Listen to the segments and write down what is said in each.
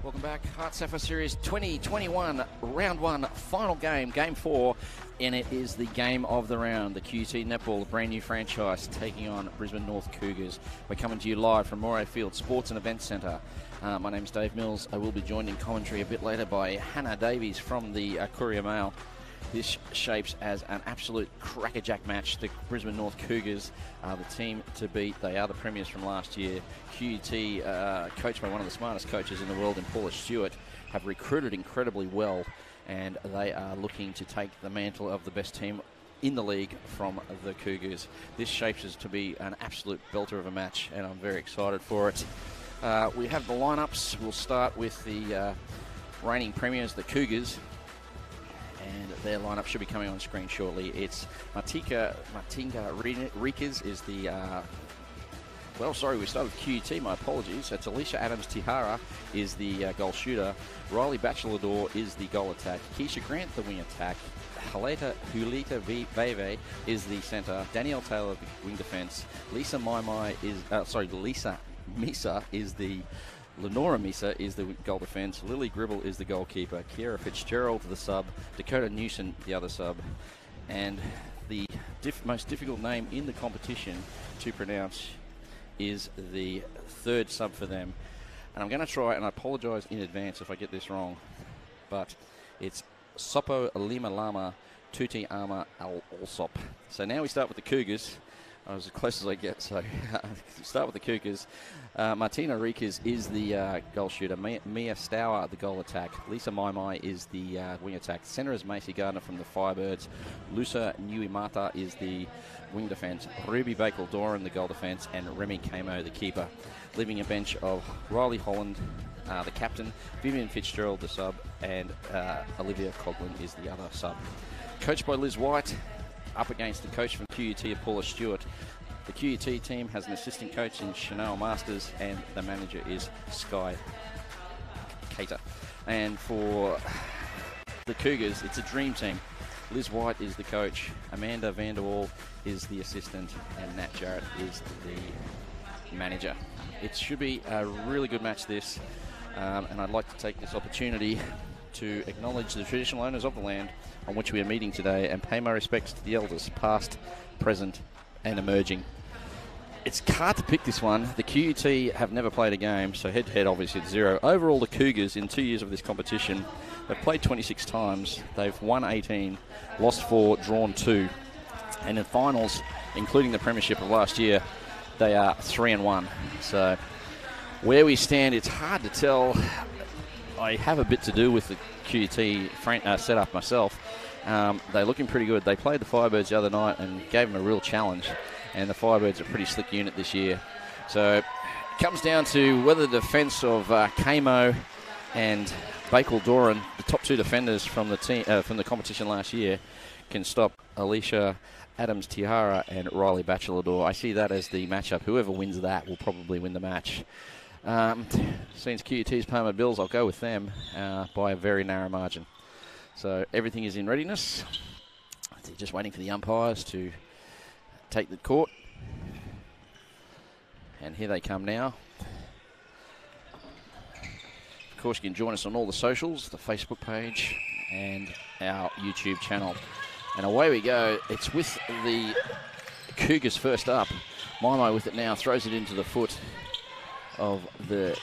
Welcome back. HART Sapphire Series 2021, round one, final game, game 4, and it is the game of the round. The QUT Netball, a brand new franchise, taking on Brisbane North Cougars. We're coming to you live from Moray Field Sports and Events Centre. My name's Dave Mills. I will be joined in commentary a bit later by Hannah Davies from the Courier Mail. This shapes as an absolute crackerjack match. The Brisbane North Cougars are the team to beat. They are the premiers from last year. QUT, coached by one of the smartest coaches in the world in Paula Stewart, have recruited incredibly well, and they are looking to take the mantle of the best team in the league from the Cougars. This shapes as to be an absolute belter of a match, and I'm very excited for it. We have the lineups. We'll start with the reigning premiers, the Cougars. And their lineup should be coming on screen shortly. It's Martinka Rikas is the... we start with QUT, my apologies. It's Alicia Adams-Tihara is the goal shooter. Riley Bachelador is the goal attack. Keisha Grant, the wing attack. Hulita Veve is the centre. Danielle Taylor, the wing defence. Lisa Misa is the... Lenora Misa is the goal defence. Lily Gribble is the goalkeeper. Kiera Fitzgerald, the sub. Dakota Newson, the other sub. And the most difficult name in the competition to pronounce is the third sub for them. And I'm going to try, and I apologise in advance if I get this wrong, but it's Sopo Lima Lama Tuti Ama Al Alsop. So now we start with the Cougars. I was as close as I get, so start with the Cougars. Martina Rikas is the goal shooter. Mia Stour, the goal attack. Lisa Maimai is the wing attack. Centre is Macy Gardner from the Firebirds. Lusa Nuimata is the wing defence. Ruby Bakel-Doran, the goal defence. And Remy Kamo, the keeper. Leaving a bench of Riley Holland, the captain. Vivian Fitzgerald, the sub. And Olivia Coughlin is the other sub. Coached by Liz White, up against the coach from QUT, Paula Stewart. The QUT team has an assistant coach in Chanel Masters, and the manager is Sky Cater. And for the Cougars, it's a dream team. Liz White is the coach, Amanda Vanderwall is the assistant, and Nat Jarrett is the manager. It should be a really good match, this, and I'd like to take this opportunity to acknowledge the traditional owners of the land on which we are meeting today and pay my respects to the elders, past, present, and emerging. It's hard to pick this one. The QUT have never played a game, so head-to-head obviously it's 0. Overall, the Cougars in 2 years of this competition, they've played 26 times. They've won 18, lost 4, drawn 2. And in finals, including the premiership of last year, they are 3-1. So where we stand, it's hard to tell. I have a bit to do with the QUT setup myself. They're looking pretty good. They played the Firebirds the other night and gave them a real challenge. And the Firebirds are a pretty slick unit this year. So it comes down to whether the defence of Kamo and Bakel-Doran, the top 2 defenders from the team from the competition last year, can stop Alicia Adams-Tihara and Riley Bachelador. I see that as the matchup. Whoever wins that will probably win the match. Since QUT's paying my bills, I'll go with them by a very narrow margin. So everything is in readiness. They're just waiting for the umpires to take the court. And here they come now. Of course, you can join us on all the socials, the Facebook page and our YouTube channel. And away we go. It's with the Cougars first up. Maimai with it now, throws it into the foot of the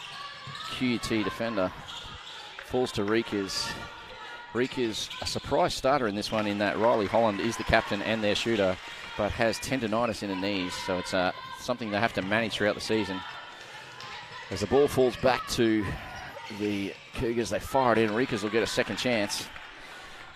QUT defender. Falls to Rikas. Rikas, a surprise starter in this one, in that Riley Holland is the captain and their shooter, but has tendonitis in the knees, so it's something they have to manage throughout the season. As the ball falls back to the Cougars, they fire it in. Rikas will get a second chance.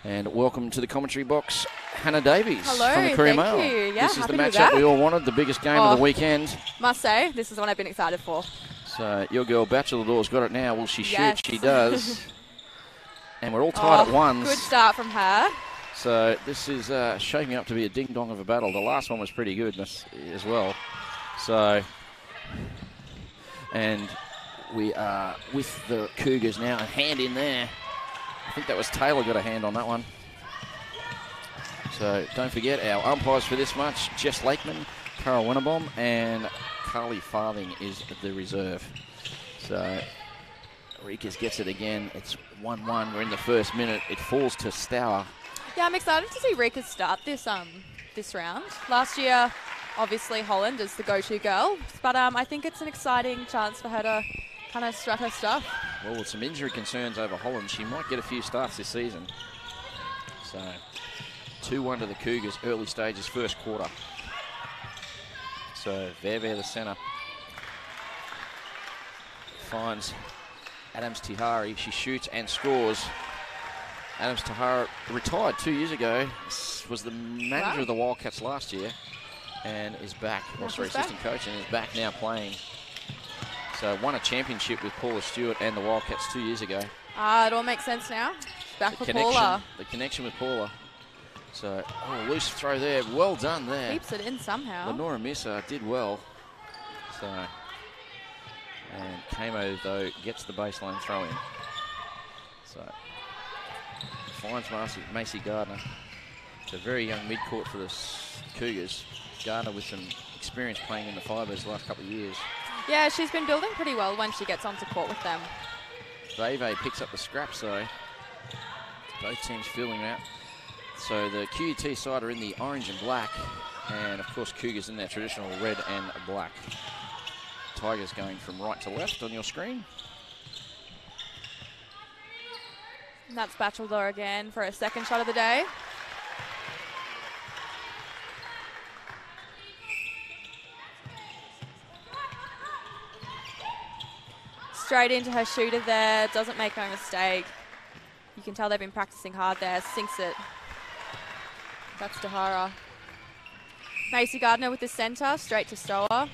And welcome to the commentary box, Hannah Davies. Hello, from the Courier thank Mail. you. Yeah, this is the happy to be matchup back. we all wanted, the biggest game of the weekend. Must say, this is the one I've been excited for. So your girl Bachelador's got it now. Will she Yes. shoot? She does. And we're all tied at ones. Good start from her. So this is shaping up to be a ding-dong of a battle. The last one was pretty good as well. So, and we are with the Cougars now. A hand in there. I think that was Taylor got a hand on that one. So don't forget our umpires for this match, Jess Lakeman, Carol Winterbaum, and Carly Farthing is the reserve. So Rikas gets it again. It's 1-1. We're in the first minute. It falls to Stour. Yeah, I'm excited to see Rika start this round. Last year, obviously Holland is the go-to girl, but I think it's an exciting chance for her to kind of strut her stuff. Well, with some injury concerns over Holland, she might get a few starts this season. So 2-1 to the Cougars, early stages, first quarter. So Veve, the centre, finds Adams Tihari. She shoots and scores. Adams Tihari retired 2 years ago, was the manager of the Wildcats last year, and is back, assistant coach, and is back now playing. So won a championship with Paula Stewart and the Wildcats 2 years ago. It all makes sense now. Back with Paula. The connection with Paula. So, loose throw there. Well done there. Keeps it in somehow. Lenora Missa did well. So, and Kamo, though, gets the baseline throw in. So, finds Macy Gardner. It's a very young mid-court for the Cougars. Gardner with some experience playing in the Fibers the last couple of years. Yeah, she's been building pretty well when she gets onto court with them. Veve picks up the scraps, though. Both teams feeling out. So the QUT side are in the orange and black, and of course Cougars in their traditional red and black. Tigers going from right to left on your screen. And that's Batchelor again for a second shot of the day. Straight into her shooter there, doesn't make no mistake. You can tell they've been practicing hard there, sinks it. That's Tahara. Macy Gardner with the centre, straight to Stour.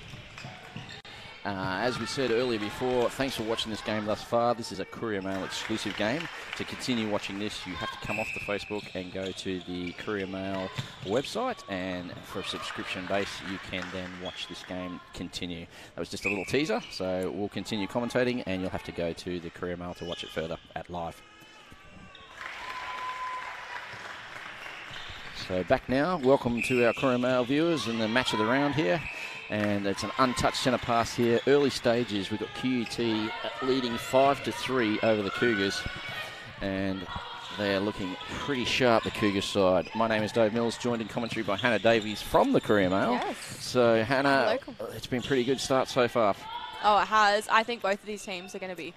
As we said earlier before, thanks for watching this game thus far. This is a Courier Mail exclusive game. To continue watching this, you have to come off the Facebook and go to the Courier Mail website, and for a subscription base, you can then watch this game continue. That was just a little teaser, so we'll continue commentating, and you'll have to go to the Courier Mail to watch it further at live. So back now, welcome to our Courier Mail viewers in the match of the round here. And it's an untouched centre pass here. Early stages, we've got QUT leading 5-3 over the Cougars. And they're looking pretty sharp, the Cougars side. My name is Dave Mills, joined in commentary by Hannah Davies from the Courier Mail. Yes. So Hannah, it's been a pretty good start so far. Oh, it has. I think both of these teams are going to be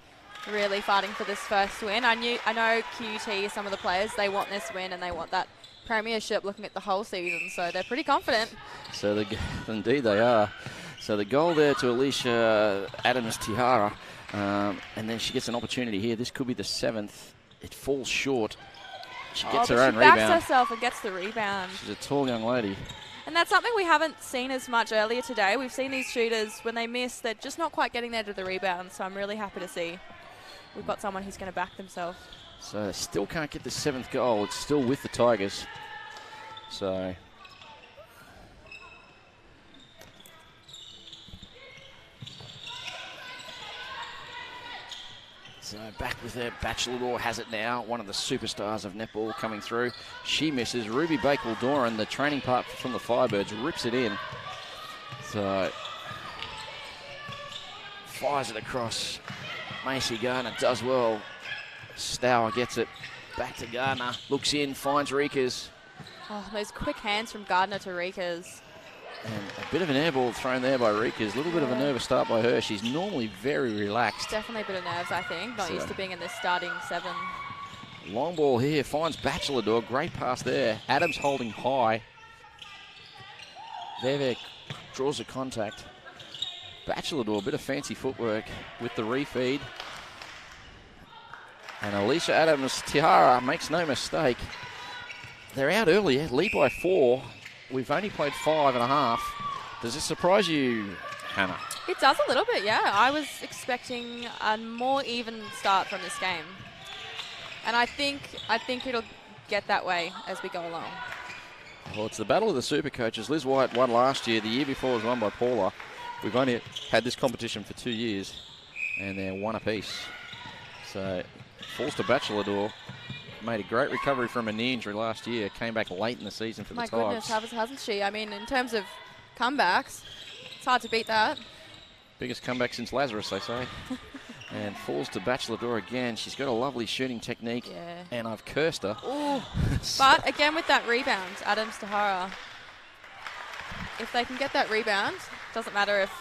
really fighting for this first win. I know QUT, some of the players, they want this win and they want that premiership looking at the whole season, so they're pretty confident. So indeed they are. So the goal there to Alicia Adams Tihara, and then she gets an opportunity here. This could be the 7th. It falls short. She gets her own rebound. She backs herself and gets the rebound. She's a tall young lady. And that's something we haven't seen as much earlier today. We've seen these shooters, when they miss, they're just not quite getting there to the rebound, so I'm really happy to see we've got someone who's going to back themselves. So still can't get the 7th goal. It's still with the Tigers. So back with her. Batchelor has it now. One of the superstars of netball coming through. She misses. Ruby Bakewell-Doran, the training partner from the Firebirds, rips it in. So fires it across. Macy Gardner does well. Stour gets it. Back to Gardner. Looks in, finds Rikas. Oh, those quick hands from Gardner to Rikas. And a bit of an airball thrown there by Rikas. A little bit of a nervous start by her. She's normally very relaxed. Definitely a bit of nerves, I think. Not used to being in this starting 7. Long ball here. Finds Batchelor. Great pass there. Adams holding high. There draws a contact. Batchelor, a bit of fancy footwork with the refeed. And Alicia Adams Tihara makes no mistake. They're out early, lead by 4. We've only played 5.5. Does this surprise you, Hannah? It does a little bit, yeah. I was expecting a more even start from this game. And I think it'll get that way as we go along. Well, it's the battle of the super coaches. Liz White won last year. The year before was won by Paula. We've only had this competition for 2 years, and they're 1 apiece. So falls to Batchelor. Made a great recovery from a knee injury last year. Came back late in the season for the Tigers. My goodness, hasn't she? I mean, in terms of comebacks, it's hard to beat that. Biggest comeback since Lazarus, they say. And falls to Bachelador again. She's got a lovely shooting technique. Yeah. And I've cursed her. Ooh. But again with that rebound, Adams to Hara. If they can get that rebound, doesn't matter if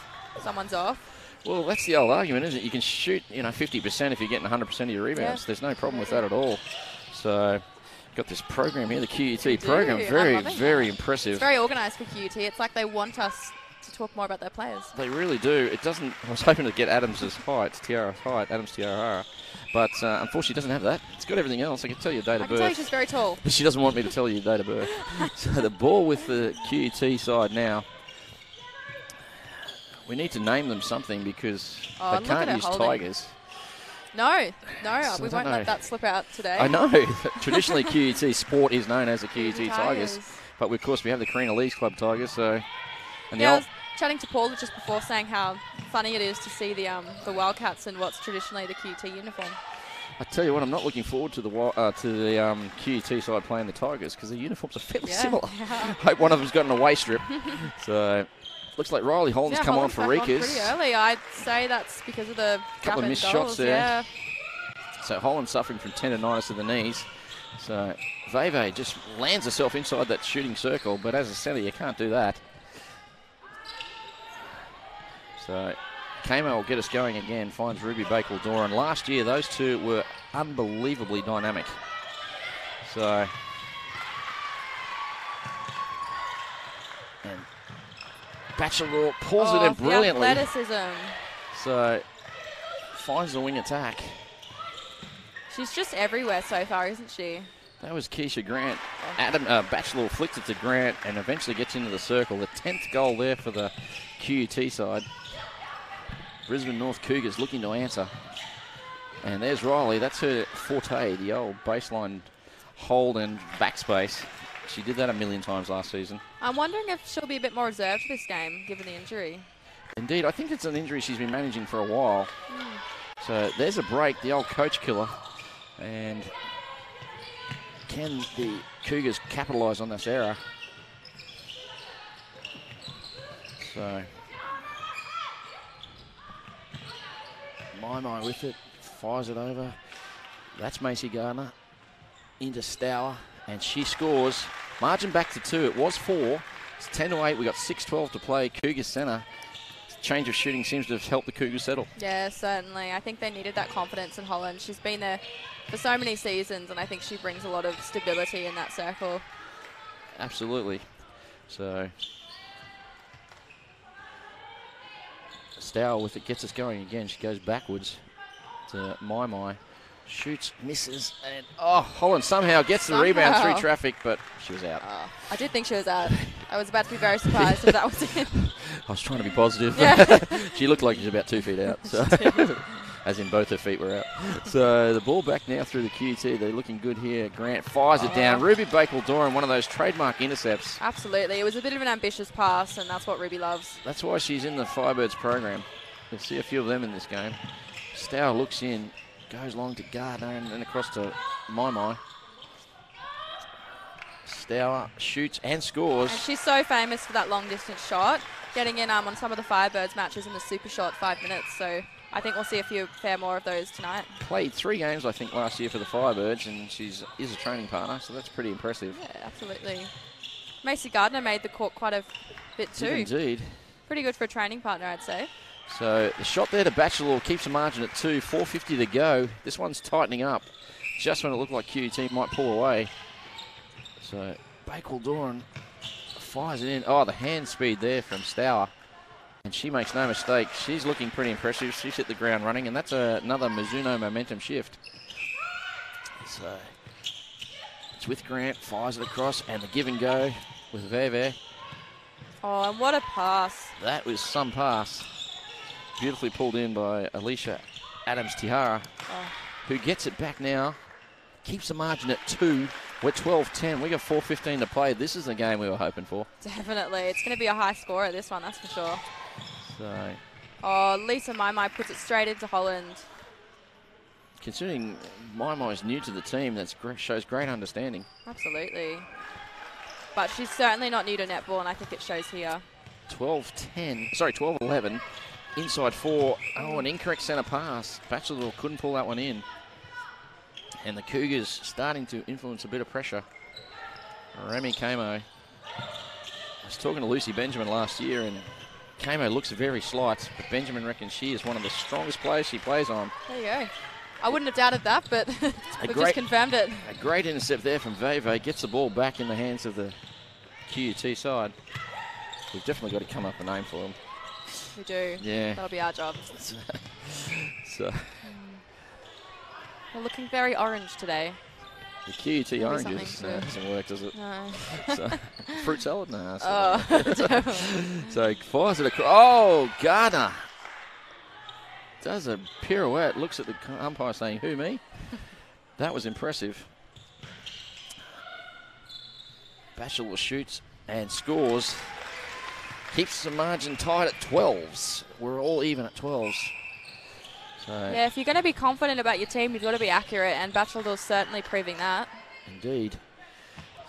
someone's off. Well, that's the old argument, isn't it? You can shoot, 50% if you're getting 100% of your rebounds. Yeah. There's no problem with that at all. So, got this program here, the QUT program. Very, very impressive. It's very organised for QUT. It's like they want us to talk more about their players. They really do. It doesn't. I was hoping to get Adams' height, Adams Tiara, but unfortunately doesn't have that. It's got everything else. I can tell you date of birth. I can tell you she's very tall. But she doesn't want me to tell you date of birth. So the ball with the QUT side now. We need to name them something because they can't use Tigers. No, So we won't let that slip out today. I know. Traditionally, QUT sport is known as the QUT Tigers, but of course we have the Carina Leagues Club Tigers. So, and I was chatting to Paula just before, saying how funny it is to see the Wildcats in what's traditionally the QUT uniform. I tell you what, I'm not looking forward to the QUT side playing the Tigers because the uniforms are fairly similar. Hope one of them's got an away strip. So. Looks like Riley Holland's come on for Rikas. Pretty early. I'd say that's because of the couple of missed shots there. Yeah. So Holland suffering from tendonitis of the knees. So Veve just lands herself inside that shooting circle, but as a centre, you can't do that. So Kamo will get us going again, finds Ruby Bakewell-Doran. Last year, those two were unbelievably dynamic. So... and Bachelor pulls it in brilliantly. The athleticism. So, finds the wing attack. She's just everywhere so far, isn't she? That was Keisha Grant. Bachelor flicks it to Grant and eventually gets into the circle. The 10th goal there for the QUT side. Brisbane North Cougars looking to answer. And there's Riley. That's her forte, the old baseline hold and backspace. She did that a million times last season. I'm wondering if she'll be a bit more reserved for this game, given the injury. Indeed, I think it's an injury she's been managing for a while. So there's a break, the old coach killer. And can the Cougars capitalise on this error? So My with it, fires it over. That's Macy Gardner into Stour. And she scores. Margin back to 2. It was 4. It's 10-8. We got 6:12 to play. Cougars centre. Change of shooting seems to have helped the Cougars settle. Yeah, certainly. I think they needed that confidence in Holland. She's been there for so many seasons, and I think she brings a lot of stability in that circle. Absolutely. So Stour with it gets us going again. She goes backwards to My. Shoots, misses, and Holland somehow gets the rebound through traffic, but she was out. I did think she was out. I was about to be very surprised if that was it. I was trying to be positive. Yeah. She looked like she was about 2 feet out, so as in both her feet were out. So the ball back now through the QT. They're looking good here. Grant fires it down. Ruby Bakewell-Doran, one of those trademark intercepts. Absolutely. It was a bit of an ambitious pass, and that's what Ruby loves. That's why she's in the Firebirds program. You'll see a few of them in this game. Stour looks in. Goes long to Gardner and then across to My. Stour shoots and scores. And she's so famous for that long distance shot, getting in on some of the Firebirds matches in the super short 5 minutes. So I think we'll see a fair more of those tonight. Played 3 games, I think, last year for the Firebirds, and she's a training partner, so that's pretty impressive. Yeah, absolutely. Macy Gardner made the court quite a bit too. Indeed. Pretty good for a training partner, I'd say. So the shot there to Bachelor keeps the margin at 2, 4:50 to go. This one's tightening up just when it looked like QUT might pull away. So Bakewell-Doran fires it in. The hand speed there from Stour. And she makes no mistake. She's looking pretty impressive. She's hit the ground running, and that's another Mizuno momentum shift. So it's with Grant, fires it across, and the give and go with Veve. And what a pass. That was some pass. Beautifully pulled in by Alicia Adams-Tihara, who gets it back now. Keeps the margin at 2. We're 12-10. We got 4:15 to play. This is the game we were hoping for. Definitely. It's going to be a high scorer, this one, that's for sure. So, Lisa My puts it straight into Holland. Considering My is new to the team, that shows great understanding. Absolutely. But she's certainly not new to netball, and I think it shows here. 12-10. Sorry, 12-11. inside 4. Oh, an incorrect centre pass. Batchelor couldn't pull that one in. And the Cougars starting to influence a bit of pressure. Remy Camo. I was talking to Lucy Benjamin last year, and Camo looks very slight, but Benjamin reckons she is one of the strongest players she plays on. There you go. I wouldn't have doubted that, but we've just confirmed it. A great intercept there from Veve. Gets the ball back in the hands of the QUT side. We've definitely got to come up with a name for them. We do. Yeah. That'll be our job. So We're looking very orange today. the QUT oranges doesn't work, does it? No. So, fruit salad? No. Oh. So fires it across. Oh, Gardner does a pirouette. Looks at the umpire saying, "Who, me?" That was impressive. Batchelor shoots and scores. Keeps the margin tight at 12s. We're all even at 12s. So Yeah, if you're going to be confident about your team, you've got to be accurate, and Batchelor's certainly proving that. Indeed.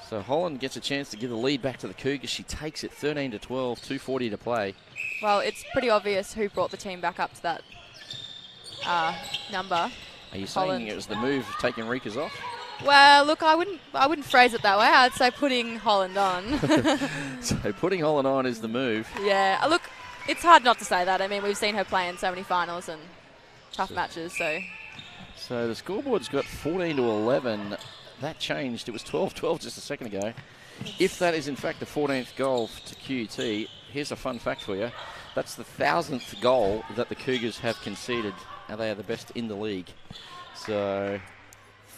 So Holland gets a chance to give the lead back to the Cougars. She takes it 13-12, 2:40 to play. Well, it's pretty obvious who brought the team back up to that number. Are you Holland. saying it was the move of taking Rikas off? Well, look, I wouldn't phrase it that way. I'd say putting Holland on. So putting Holland on is the move. Yeah, look, it's hard not to say that. I mean, we've seen her play in so many finals and tough matches, so. So the scoreboard's got 14-11. That changed. It was 12-12 just a second ago. If that is in fact the 14th goal to QUT, here's a fun fact for you. That's the 1,000th goal that the Cougars have conceded. And they are the best in the league. So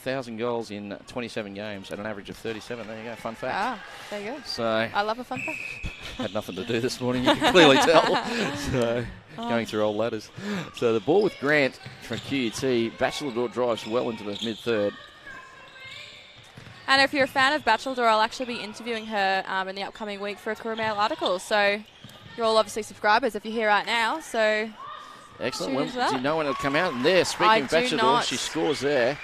1,000 goals in 27 games at an average of 37. There you go, fun fact. Ah, there you go. So I love a fun fact. had nothing to do this morning, you can clearly tell. So going through old ladders. So the ball with Grant from QUT. Batchelor drives well into the mid-third. And if you're a fan of Batchelor, I'll actually be interviewing her in the upcoming week for a Career Mail article. So you're all obviously subscribers if you're here right now. So excellent. Do you know when it'll come out? And there, speaking of Batchelor, she scores there.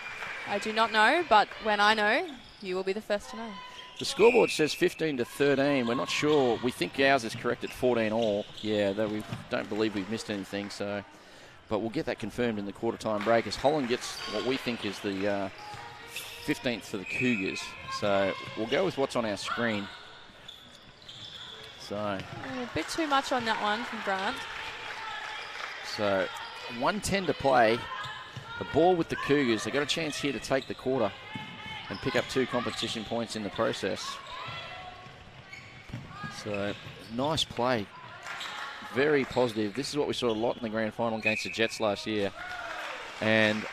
I do not know, but when I know, you will be the first to know. The scoreboard says 15-13. We're not sure. We think ours is correct at 14 all. Yeah, though we don't believe we've missed anything. So, but we'll get that confirmed in the quarter-time break as Holland gets what we think is the 15th for the Cougars. So we'll go with what's on our screen. So a bit too much on that one from Grant. So 1:10 to play. The ball with the Cougars. They got a chance here to take the quarter and pick up 2 competition points in the process. So nice play. Very positive. This is what we saw a lot in the grand final against the Jets last year. And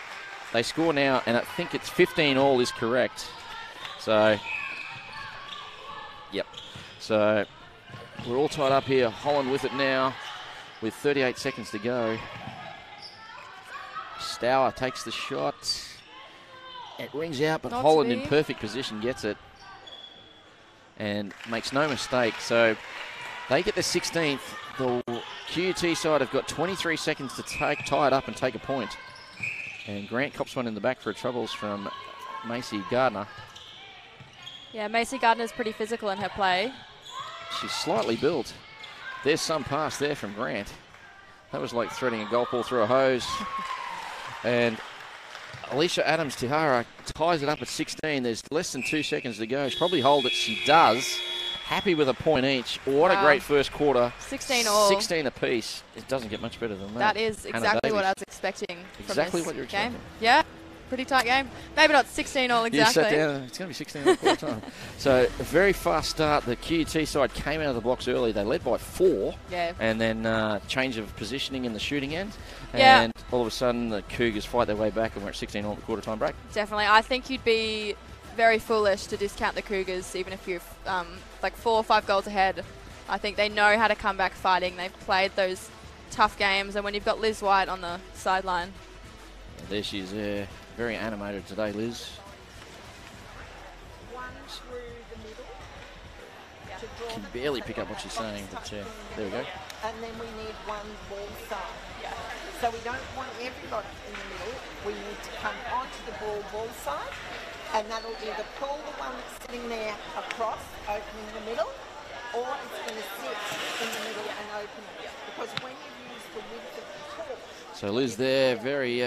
they score now, and I think it's 15 all is correct. So, yep. So we're all tied up here. Holland with it now with 38 seconds to go. Stour takes the shot. It rings out, but Not Holland in perfect position gets it and makes no mistake. So they get the 16th. The QUT side have got 23 seconds to tie it up and take a point. And Grant cops one in the back for troubles from Macy Gardner. Yeah, Macy Gardner's pretty physical in her play. She's slightly built. There's some pass there from Grant. That was like threading a golf ball through a hose. And Alicia Adams-Tihara ties it up at 16. There's less than 2 seconds to go. She'll probably hold it. She does. Happy with a point each. What a great first quarter. 16 all. 16 apiece. It doesn't get much better than that. That is exactly what I was expecting exactly from this what you're game. expecting. Yeah, pretty tight game. Maybe not 16 all exactly. You sat down. It's going to be 16 all quarter time. So a very fast start. The QUT side came out of the blocks early. They led by 4. Yeah. And then change of positioning in the shooting end. Yeah. And all of a sudden the Cougars fight their way back and we're at 16 all at the quarter time break. Definitely. I think you'd be very foolish to discount the Cougars even if you're like 4 or 5 goals ahead. I think they know how to come back fighting. They've played those tough games, and when you've got Liz White on the sideline. There she is there. Very animated today, Liz. One through the middle. To draw Can the barely pick up what she's saying, but there we go. And then we need one ball side. So we don't want everybody in the middle. We need to come onto the ball side, and that'll either pull the one that's sitting there across, opening the middle, or it's going to sit in the middle and open it. Because when you use the width of the court. So Liz there, very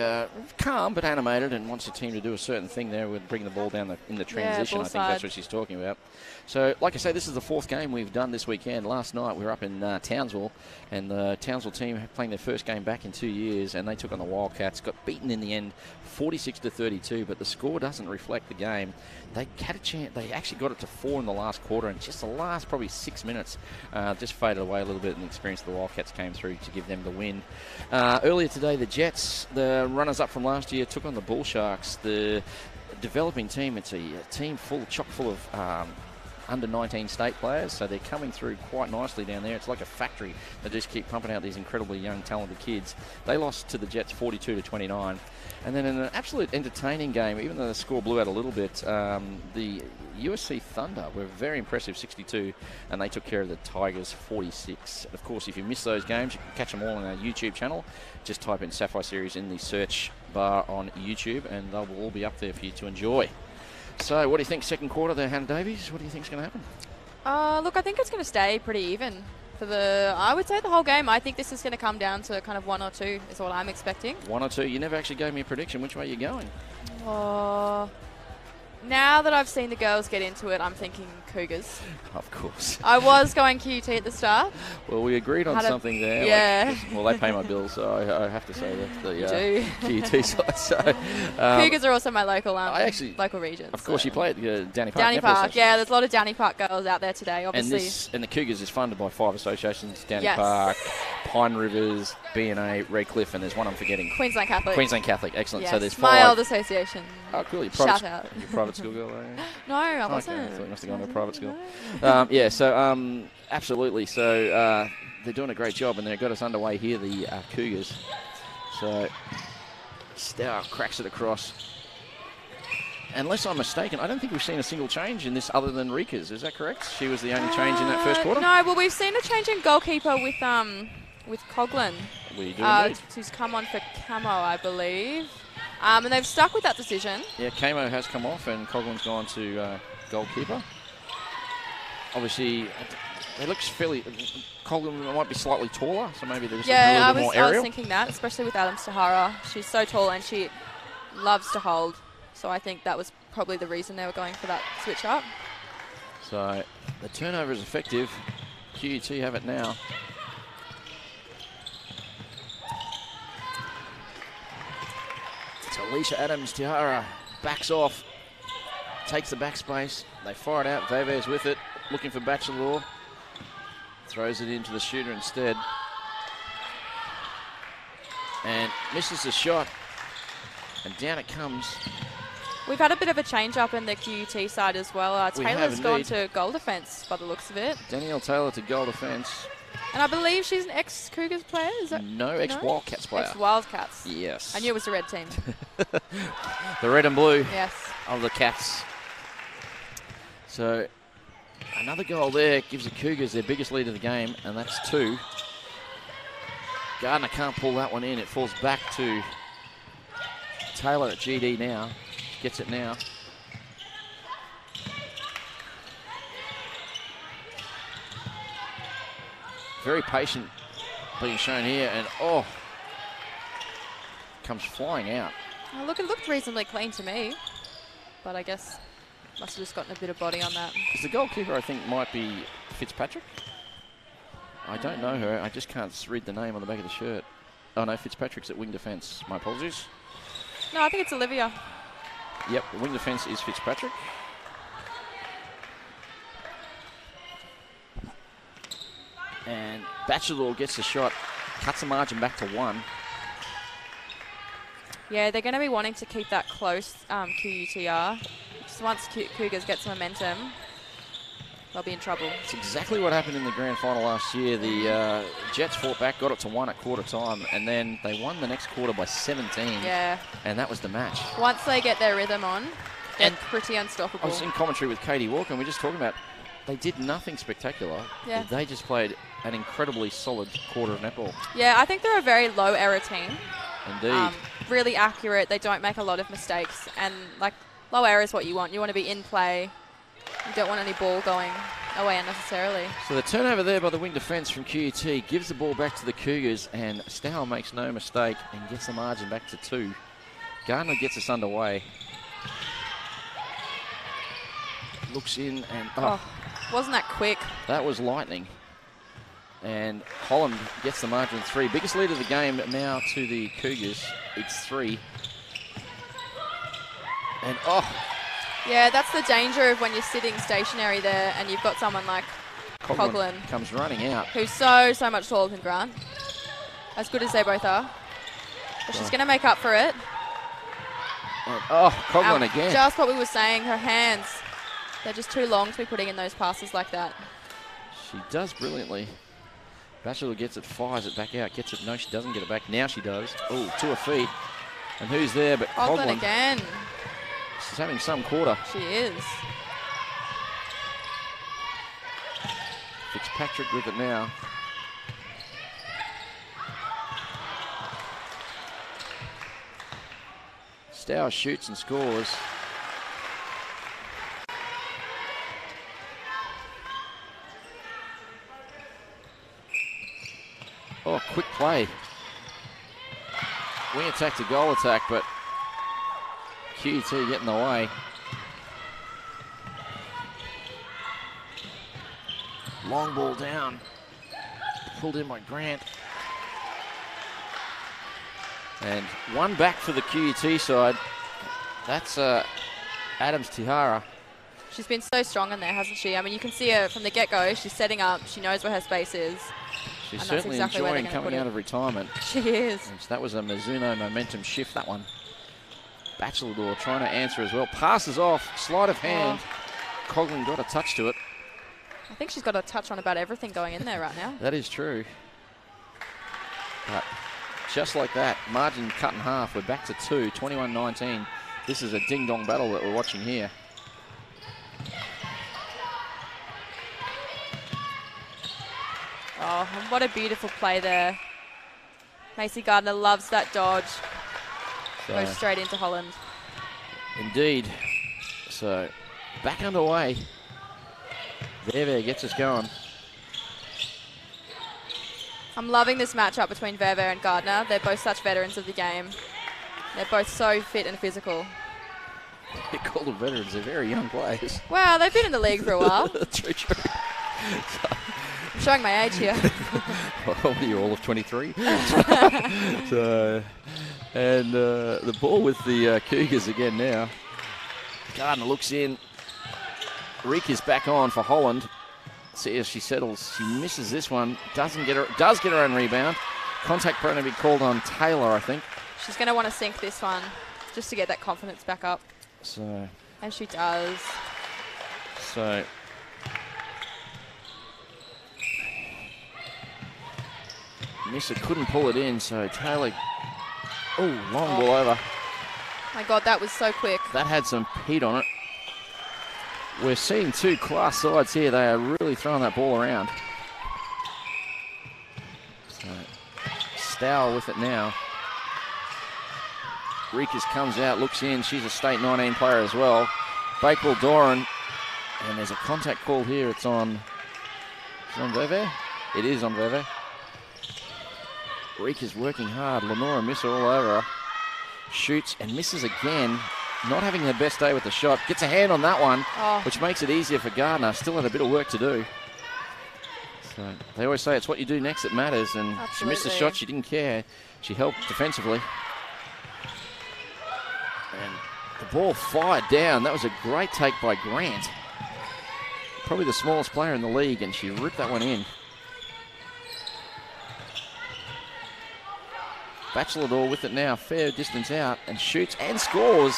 calm but animated, and wants the team to do a certain thing there with bringing the ball down in the transition. I think that's what she's talking about. So, like I say, this is the 4th game we've done this weekend. Last night we were up in Townsville, and the Townsville team playing their first game back in 2 years, and they took on the Wildcats. Got beaten in the end, 46-32, but the score doesn't reflect the game. They had a chance. They actually got it to 4 in the last quarter, and just the last probably 6 minutes just faded away a little bit, and the experience of the Wildcats came through to give them the win. Earlier today, the Jets, the runners-up from last year, took on the Bull Sharks, the developing team. It's a team chock full of under 19 state players, so they're coming through quite nicely down there. It's like a factory. They just keep pumping out these incredibly young, talented kids. They lost to the Jets 42-29. And then in an absolute entertaining game, even though the score blew out a little bit, the USC Thunder were very impressive, 62, and they took care of the Tigers 46. And of course, if you miss those games, you can catch them all on our YouTube channel. Just type in Sapphire Series in the search bar on YouTube, and they will all be up there for you to enjoy. So, what do you think second quarter there, Hannah Davies? What do you think is going to happen? Look, I think it's going to stay pretty even for I would say the whole game. I think this is going to come down to kind of 1 or 2 is what I'm expecting. 1 or 2. You never actually gave me a prediction. Which way are you going? Now that I've seen the girls get into it, I'm thinking Cougars. Of course. I was going QUT at the start. Well, we agreed on something there. Yeah. Well, they pay my bills, so I have to say that the QUT side. So, Cougars are also my local local region. Of course, you play at Downy Park. Downy Park, yeah. There's a lot of Downy Park girls out there today, obviously. And the Cougars is funded by 5 associations: Downy Park, Pine Rivers, B&A, Redcliffe, and there's one I'm forgetting. Queensland Catholic. Queensland Catholic, excellent. Yes. So there's 5. My old association. Oh, cool. Shout out. You're a private school girl, are you? No, I wasn't. Okay, I thought you must have gone to a private school. No. Absolutely. So they're doing a great job, and they've got us underway here, the Cougars. So Stour cracks it across. Unless I'm mistaken, I don't think we've seen a single change in this other than Rika's. Is that correct? She was the only change in that first quarter? No, well, we've seen a change in goalkeeper with Coughlin. We do indeed. Who's come on for Camo, I believe. And they've stuck with that decision. Yeah, Camo has come off, and Coughlin's gone to goalkeeper. Obviously, it looks fairly... Coughlin might be slightly taller, so maybe they're just a little bit more aerial. I was thinking that, especially with Adam Sahara. She's so tall, and she loves to hold. So I think that was probably the reason they were going for that switch up. So the turnover is effective. QUT have it now. So Alicia Adams Tiara backs off, takes the back space. They fire it out. Veve's with it, looking for Bachelor. Throws it into the shooter instead. And misses the shot. And down it comes. We've had a bit of a change up in the QUT side as well. Taylor's gone to goal defence by the looks of it. Danielle Taylor to goal defence. And I believe she's an ex-Cougars player, is that? No, ex-Wildcats player. Ex-Wildcats. Yes. I knew it was the red team. The red and blue yes. of the Cats. So another goal there gives the Cougars their biggest lead of the game, and that's 2. Gardner can't pull that one in. It falls back to Taylor at GD now. Gets it now. Very patient being shown here, and comes flying out. Oh, look, it looked reasonably clean to me, but I guess must have just gotten a bit of body on that. Because the goalkeeper, I think, might be Fitzpatrick. I don't know her. I just can't read the name on the back of the shirt. Oh no, Fitzpatrick's at wing defence. My apologies. No, I think it's Olivia. Yep, the wing defence is Fitzpatrick. And Bachelor gets the shot, cuts the margin back to 1. Yeah, they're going to be wanting to keep that close, QUTR. Just once Cougars get some momentum, they'll be in trouble. It's exactly what happened in the grand final last year. The Jets fought back, got it to 1 at quarter time, and then they won the next quarter by 17. Yeah. And that was the match. Once they get their rhythm on, they're pretty unstoppable. I was in commentary with Katie Walker, and we're just talking about they did nothing spectacular. Yeah. They just played an incredibly solid quarter of netball. Yeah, I think they're a very low error team. Indeed. Really accurate. They don't make a lot of mistakes. And, like, low error is what you want. You want to be in play. You don't want any ball going away unnecessarily. So the turnover there by the wing defence from QUT gives the ball back to the Cougars, and Stow makes no mistake and gets the margin back to 2. Gardner gets us underway. Looks in and... wasn't that quick? That was lightning. And Holland gets the margin 3. Biggest lead of the game now to the Cougars. It's 3. And yeah, that's the danger of when you're sitting stationary there and you've got someone like Coughlin comes running out. Who's so much taller than Grant. As good as they both are. But she's going to make up for it. And, Coughlin again. Just what we were saying, her hands, they're just too long to be putting in those passes like that. She does brilliantly. Batchelor gets it, fires it back out, gets it. No, she doesn't get it back. Now she does. Oh, to her feet. And who's there but Coughlin again. She's having some quarter. She is. Fitzpatrick with it now. Stour shoots and scores. Oh, quick play. Wing attack to goal attack, but QUT getting in the way. Long ball down. Pulled in by Grant. And one back for the QUT side. That's Adams Tihara. She's been so strong in there, hasn't she? I mean, you can see her from the get-go. She's setting up. She knows where her space is. She's certainly enjoying coming out of retirement. She is. And so that was a Mizuno momentum shift, that one. Batchelor trying to answer as well. Passes off, sleight of hand. Coughlin got a touch to it. I think she's got a touch on about everything going in there right now. That is true. But just like that, margin cut in half. We're back to 2, 21-19. This is a ding-dong battle that we're watching here. Oh, what a beautiful play there. Macy Gardner loves that dodge. Goes straight into Holland. Indeed. So, back underway. Veve gets us going. I'm loving this matchup between Veve and Gardner. They're both such veterans of the game. They're both so fit and physical. They call them veterans. They're very young players. Wow, they've been in the league for a while. True, true. I'm showing my age here. What are you, all of 23? So, and the ball with the Cougars again now. Gardner looks in. Reek is back on for Holland. See as she settles. She misses this one. Does get her own rebound. Contact prone to be called on Taylor, I think. She's going to want to sink this one just to get that confidence back up. So. And she does. So. Misser couldn't pull it in, so Taylor. Oh, long ball over. My God, that was so quick. That had some heat on it. We're seeing two class sides here. They are really throwing that ball around. So, Stour with it now. Rikas comes out, looks in. She's a state 19 player as well. Bakewell Doran. And there's a contact call here. It's on Veve? It is on Veve. Rikas working hard. Lenora Misser all over her. Shoots and misses again. Not having her best day with the shot. Gets a hand on that one, which makes it easier for Gardner. Still had a bit of work to do. So they always say it's what you do next that matters, and Absolutely. She missed the shot. She didn't care. She helped defensively. And the ball fired down. That was a great take by Grant. Probably the smallest player in the league, and she ripped that one in. Batchelor with it now, fair distance out, and shoots and scores.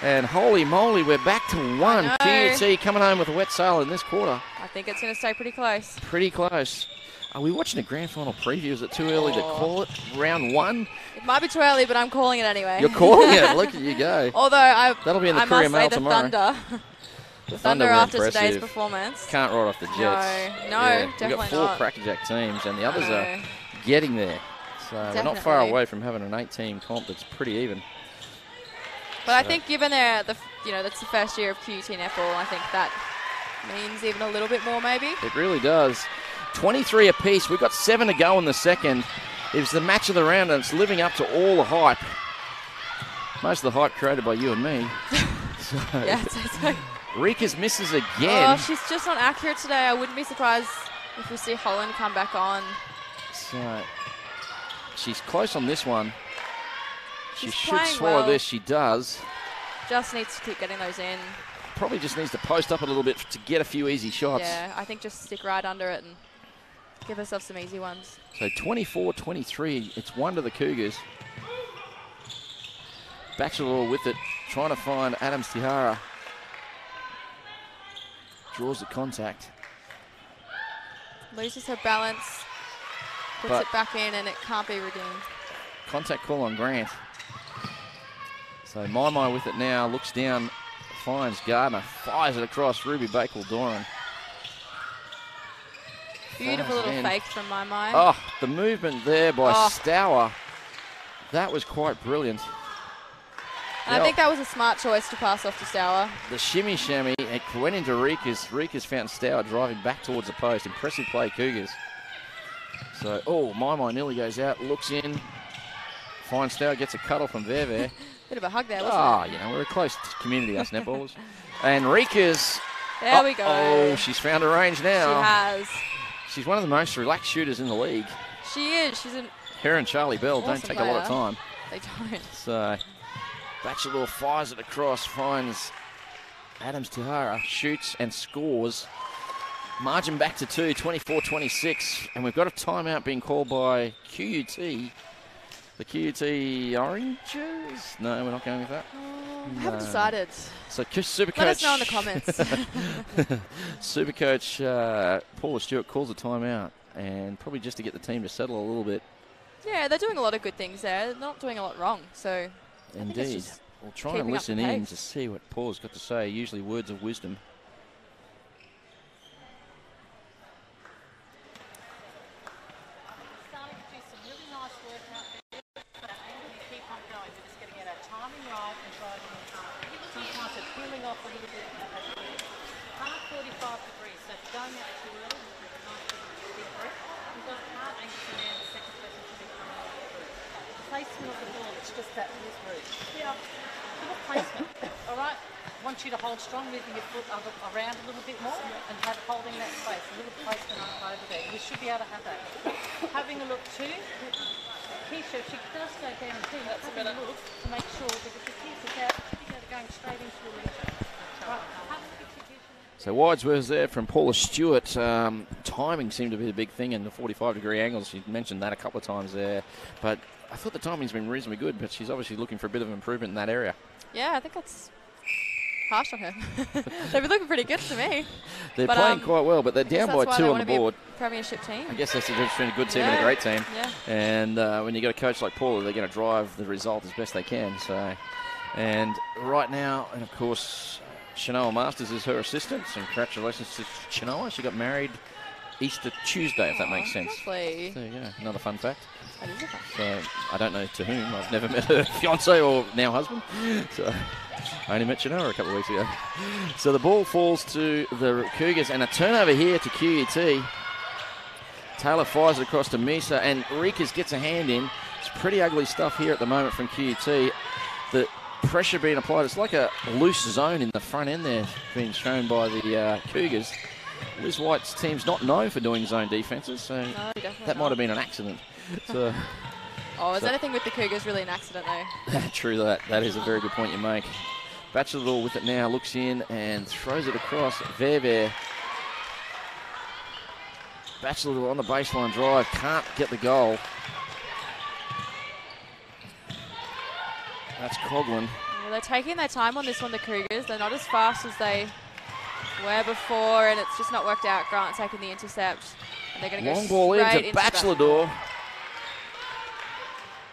And holy moly, we're back to 1. QUT coming home with a wet sail in this quarter. I think it's going to stay pretty close. Pretty close. Are we watching a grand final preview? Is it too early to call it? Round 1? It might be too early, but I'm calling it anyway. You're calling it? Look at you go. Although that'll be in the Courier Mail tomorrow. Thunder. The Thunder after today's performance. Can't write off the Jets. No, definitely We've got 4 crackerjack teams, and the others are getting there. So we're not far away from having an 8-team comp that's pretty even. But I think given that's the first year of QUT netball, I think that Means even a little bit more, maybe. It really does. 23 apiece. We've got 7 to go in the second. It's the match of the round, and it's living up to all the hype. Most of the hype created by you and me. So, yeah, so. Rika's misses again. Oh, she's just not accurate today. I wouldn't be surprised if we see Holland come back on. So she's close on this one. She's she should swallow well. this. She does. Just needs to keep getting those in. Probably just needs to post up a little bit to get a few easy shots. Yeah, I think just stick right under it and give herself some easy ones. So 24-23. It's one to the Cougars. Batchelor with it, trying to find Adams Tihara. Draws the contact. Loses her balance, puts it back in, and it can't be redeemed. Contact call on Grant. So My with it now, looks down, finds Gardner, fires it across Ruby Bakewell-Doran. Beautiful little fake from My. Oh, the movement there by Stour. That was quite brilliant. And I think that was a smart choice to pass off to Stour. The shimmy shammy, it went into Rika's. Rika's found Stour driving back towards the post. Impressive play, Cougars. So, My nearly goes out, looks in, finds Stour, gets a cuddle from Veve. Bit of a hug there, wasn't it? We're a close community, us netballers. And Rika's. There we go. Oh, she's found a range now. She has. She's one of the most relaxed shooters in the league. She is. She's Her and Charlie Bell don't take a lot of time. They don't. So, Batchelor fires it across, finds Adams Tihara, shoots and scores. Margin back to 2, 24-26. And we've got a timeout being called by QUT. The QUT Oranges? No, we're not going with that. I haven't decided. So Supercoach... Let us know in the comments. Supercoach Paula Stewart calls a timeout, and probably just to get the team to settle a little bit. Yeah, they're doing a lot of good things there. They're not doing a lot wrong, so... Indeed. We'll try and listen in to see what Paula's got to say, usually words of wisdom. You to hold strong, moving your foot around a little bit more and holding that space, a little placement over there. You should be able to have that. Having a look too, Keisha, if she does go down too, that's a better look to make sure that if the kids is out, she's going straight into the region. Right. So Widesworth's there from Paula Stewart. Timing seemed to be the big thing in the 45-degree angles. She mentioned that a couple of times there. But I thought the timing's been reasonably good, but she's obviously looking for a bit of improvement in that area. Yeah, I think that's harsh on her. They've been looking pretty good to me. They're playing quite well, but they're down by 2 on the board. Premiership team. I guess that's the difference between a good team and a great team. Yeah. And when you got a coach like Paula, they're going to drive the result as best they can. So, and right now, and of course, Shanoa Masters is her assistant. So congratulations to Shanoa. She got married Easter Tuesday, if that makes sense. Lovely. There you go. Another fun fact. That is a fun. So I don't know to whom. I've never met her fiance or now husband. So I only met Shanoa a couple of weeks ago. So the ball falls to the Cougars and a turnover here to QUT. Taylor fires it across to Misa and Rikas gets a hand in. It's pretty ugly stuff here at the moment from QUT. The pressure being applied. It's like a loose zone in the front end there being shown by the Cougars. Liz White's team's not known for doing zone defences, so that might have been an accident. So, is anything with the Cougars really an accident though? True that. That is a very good point you make. Batchelor with it now, looks in and throws it across. Veve. Batchelor on the baseline drive, can't get the goal. That's Coughlin. Yeah, they're taking their time on this one, the Cougars. They're not as fast as they were before, and it's just not worked out. Grant taking the intercept, and they're going to go long ball into Batchelor.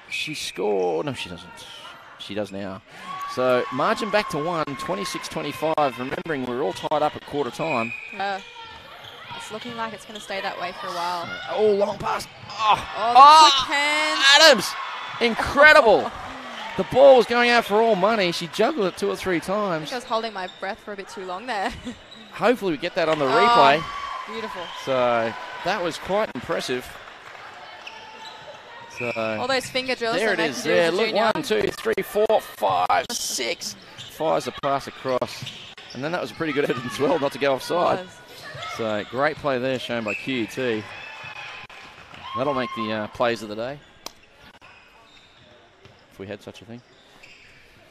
She scored. No, she doesn't. She does now. So margin back to 1, 26-25. Remembering we're all tied up at quarter time. It's looking like it's going to stay that way for a while. Oh, long pass. Quick hands. Adams. Incredible. The ball was going out for all money. She juggled it 2 or 3 I times. think I was holding my breath for a bit too long there. Hopefully we get that on the replay. Beautiful. So that was quite impressive. So All those finger drills. there it that is. make you do as There, a look, junior. 1, 2, 3, 4, 5, 6. Fires a pass across. And then that was pretty good evidence as well not to go offside. Was. So great play there shown by QUT. That'll make the plays of the day. If we had such a thing.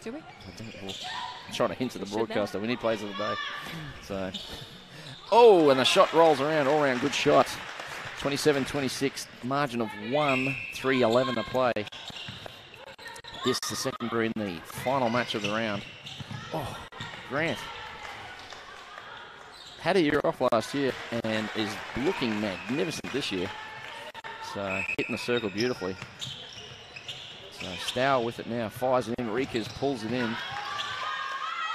Do we? I'm trying to hint to the We should now. broadcaster. We need plays of the day. So, oh, and the shot rolls around. All round good shot. 27-26, margin of 1, 3-11 to play. This is the second in the final match of the round. Oh, Grant had a year off last year and is looking magnificent this year. So hitting the circle beautifully. So Stour with it now, fires it in. Rikas pulls it in,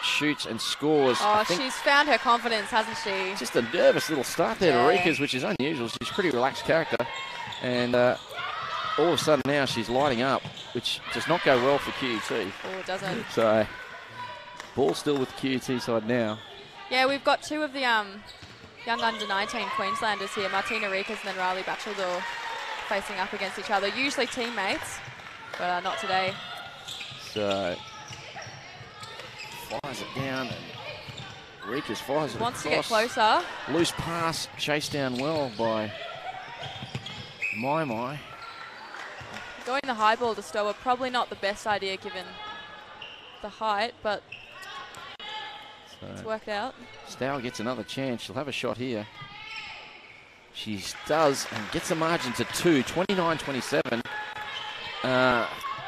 shoots and scores. Oh, she's found her confidence, hasn't she? Just a nervous little start there Yeah. to Rikas, which is unusual. She's a pretty relaxed character. And all of a sudden now she's lighting up, which does not go well for QUT. Oh, it doesn't. So ball still with QUT side now. Yeah, we've got 2 of the young under-19 Queenslanders here, Martina Rikas and then Riley Batcheldor, facing up against each other. Usually teammates, but not today. So fires it down and Rikas fires it Wants to across. get closer. Loose pass chased down well by My. Going the high ball to Stour, probably not the best idea given the height, but it's So worked out. Stour gets another chance. She'll have a shot here. She does and gets a margin to 2, 29-27.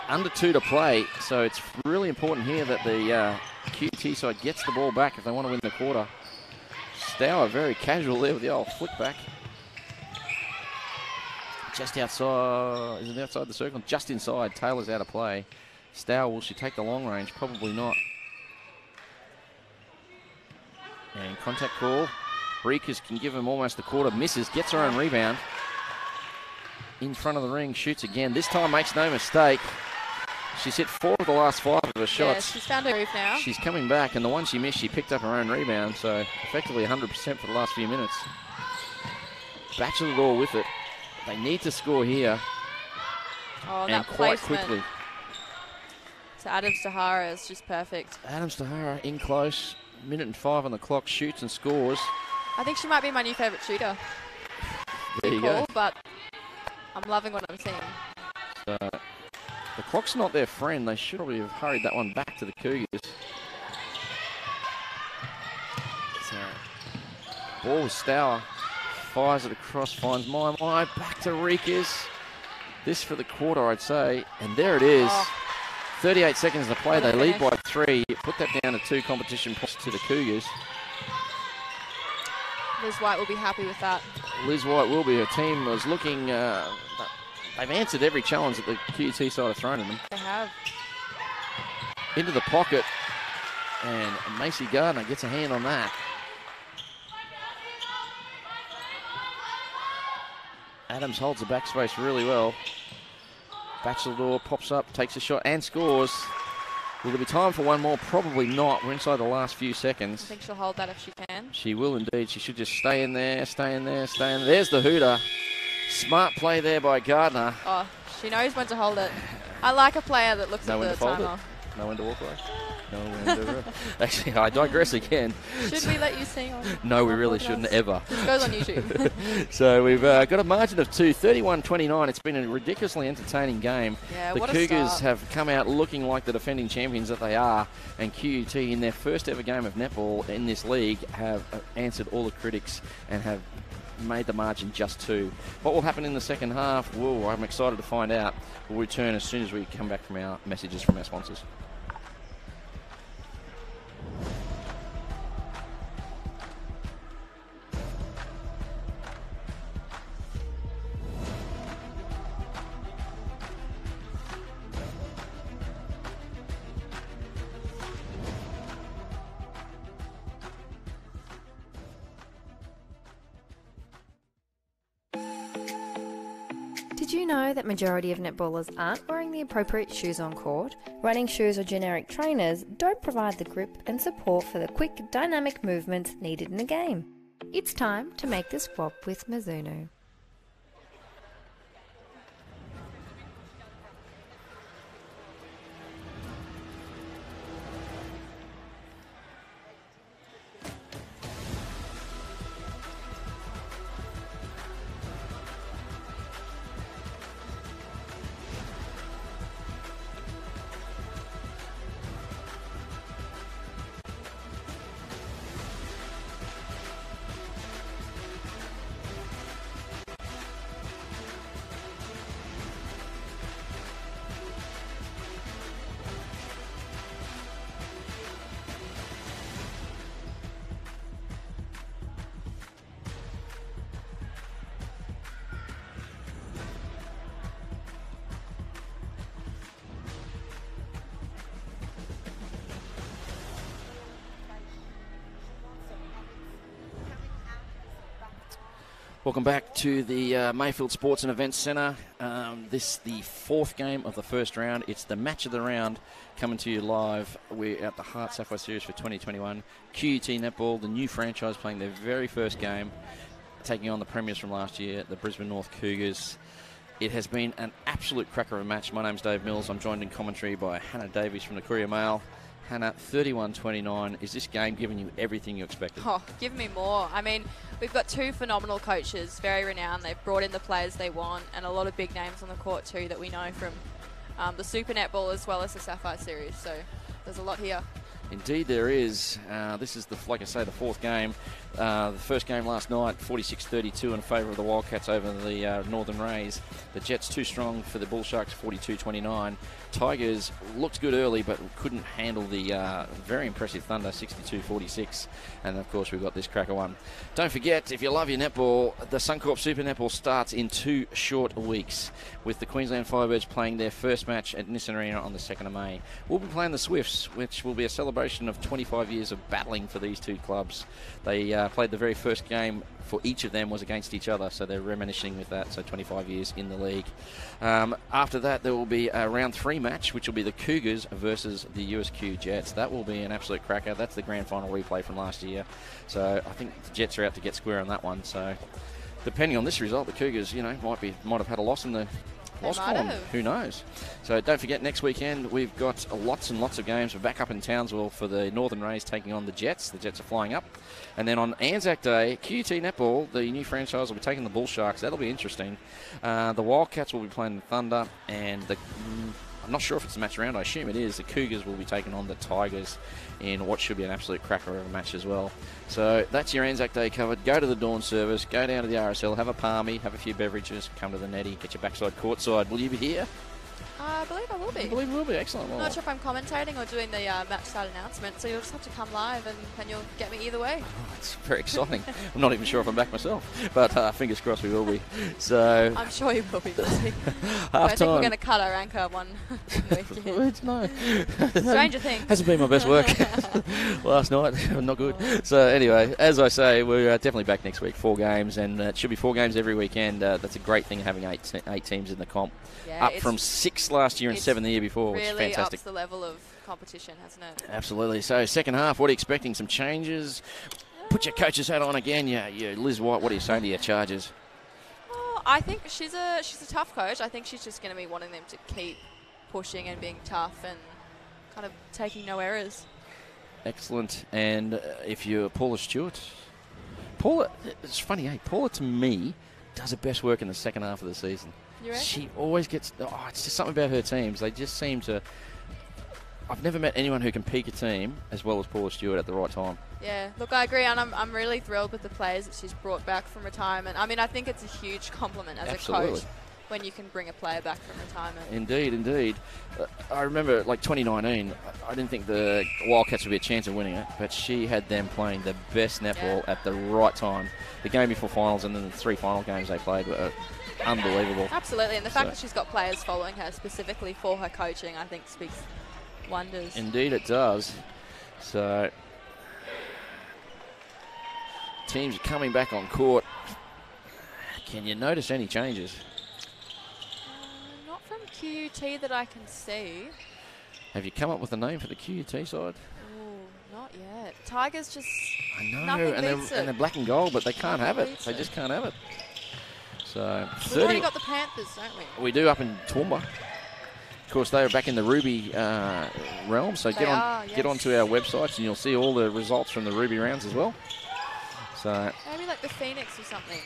Under 2 to play, so it's really important here that the QT side gets the ball back if they want to win the quarter. Stour very casual there with the old flick back. Just outside, is it outside the circle? Just inside, Taylor's out of play. Stour, will she take the long range? Probably not. And contact call. Rikas can give him almost a quarter, misses, gets her own rebound. In front of the ring, shoots again. This time makes no mistake. She's hit 4 of the last 5 of her Yeah, shots. she's found her groove now. She's coming back, and the one she missed, she picked up her own rebound, so effectively 100% for the last few minutes. Batcheldor with it. They need to score here, Oh, and that quite placement quickly. to Adams Tahara is just perfect. Adams Tahara in close, 1:05 on the clock, shoots and scores. I think she might be my new favourite shooter. There you Cool, go. but I'm loving what I'm seeing. So, the clock's not their friend. They should probably have hurried that one back to the Cougars. So, ball with Stour. Fires it across, finds My. Back to Rikas. This for the quarter, I'd say. And there it is. Oh. 38 seconds to play. What a They lead finish. by 3. Put that down to 2 competition points to the Cougars. Liz White will be happy with that. Liz White will be. Her team was looking... they've answered every challenge that the QT side have thrown at them. They have. Into the pocket. And Macy Gardner gets a hand on that. Adams holds the backspace really well. Batcheldor pops up, takes a shot and scores. Will there be time for one more? Probably not. We're inside the last few I seconds. think she'll hold that if she can. She will indeed. She should just stay in there, stay in there, stay in there. There's the hooter. Smart play there by Gardner. Oh, she knows when to hold it. I like a player that looks Know when at to the fold timer. it. Know when to walk away. Know when to... Actually, I digress again. Should we let you sing on? No, we on really podcast? shouldn't ever. This goes on YouTube. So we've got a margin of 2, 31-29. It's been a ridiculously entertaining game. Yeah, The what a Cougars start. have come out looking like the defending champions that they are, and QUT in their first ever game of netball in this league have answered all the critics and have made the margin just 2. What will happen in the second half? Whoa, I'm excited to find out. We'll return as soon as we come back from our messages from our sponsors. Did Did you know that majority of netballers aren't wearing the appropriate shoes on court? Running shoes or generic trainers don't provide the grip and support for the quick, dynamic movements needed in a game. It's time to make the swap with Mizuno. Welcome back to the Mayfield Sports and Events Centre. This is the fourth game of the first round. It's the match of the round coming to you live. We're at the HART Sapphire Series for 2021. QUT Netball, the new franchise, playing their very first game, taking on the premiers from last year, the Brisbane North Cougars. It has been an absolute cracker of a match. My name's Dave Mills. I'm joined in commentary by Hannah Davies from the Courier Mail. Hannah, 31-29. Is this game giving you everything you expected? Oh, give me more. I mean, we've got two phenomenal coaches, very renowned. They've brought in the players they want, and a lot of big names on the court too that we know from the Super Netball as well as the Sapphire Series. So there's a lot here. Indeed there is. This is, like I say, the fourth game. The first game last night, 46-32 in favour of the Wildcats over the Northern Rays. The Jets too strong for the Bull Sharks, 42-29. Tigers looked good early but couldn't handle the very impressive Thunder, 62-46. And of course we've got this cracker one. Don't forget, if you love your netball, the Suncorp Super Netball starts in 2 short weeks with the Queensland Firebirds playing their first match at Nissan Arena on the 2nd of May. We'll be playing the Swifts, which will be a celebration of 25 years of battling for these two clubs. They played the very first game for each of them was against each other, so they're reminiscing with that, so 25 years in the league. After that, there will be a round 3 match, which will be the Cougars versus the USQ Jets. That will be an absolute cracker. That's the grand final replay from last year. So I think the Jets are out to get square on that one. So depending on this result, the Cougars, might have had a loss in the loss column. Who knows? So don't forget, next weekend we've got lots and lots of games. We're back up in Townsville for the Northern Rays taking on the Jets. The Jets are flying up. And then on Anzac Day, QUT Netball, the new franchise, will be taking the Bull Sharks. That'll be interesting. The Wildcats will be playing the Thunder, and I'm not sure if it's a match round. I assume it is. The Cougars will be taking on the Tigers in what should be an absolute cracker of a match as well. So that's your Anzac Day covered. Go to the dawn service, go down to the RSL, have a palmy, have a few beverages, come to the netty, get your backside courtside. Will you be here? I believe I will be. I believe we will be. Excellent. I'm not sure if I'm commentating or doing the match start announcement, so you'll just have to come live and you'll get me either way. Oh, it's very exciting. I'm not even sure if I'm back myself, but fingers crossed we will be. So I'm sure you will be. I think we're going to cut our anchor one weekend. No. Stranger things. Hasn't been my best work last night. Not good. So anyway, as I say, we're definitely back next week. 4 games, and it should be 4 games every weekend. That's a great thing, having 8 teams in the comp. Yeah, up from 6 last year and 7 the year before, which is really fantastic. Ups the level of competition, hasn't it? Absolutely. So second half, what are you expecting? Some changes? Put your coach's hat on again. Yeah, Liz White, what are you saying to your Chargers? Oh, I think she's a tough coach. I think she's just going to be wanting them to keep pushing and being tough and kind of taking no errors. Excellent. And if you're Paula Stewart, it's funny, Paula to me does her best work in the second half of the season. She always gets... it's just something about her teams. They just seem to... I've never met anyone who can peak a team as well as Paula Stewart at the right time. Yeah, look, I agree, and I'm really thrilled with the players that she's brought back from retirement. I mean, I think it's a huge compliment as a coach when you can bring a player back from retirement. Indeed. I remember, 2019, I didn't think the Wildcats would be a chance of winning it, but she had them playing the best netball at the right time. The game before finals and then the 3 final games they played were unbelievable. Absolutely, and the fact that she's got players following her specifically for her coaching, I think speaks wonders. Indeed it does. So, teams are coming back on court. Can you notice any changes? QUT that I can see. Have you come up with a name for the QUT side? Ooh, not yet. Tigers just... I know, nothing and beats they're it. black and gold, but they can't Nothing have it. beats They it. just can't have it. So We've already got the Panthers, don't we? we do up in Toowoomba. Of course, they are back in the Ruby realm, so get onto our websites and you'll see all the results from the Ruby rounds as well. So Maybe like the Phoenix or something.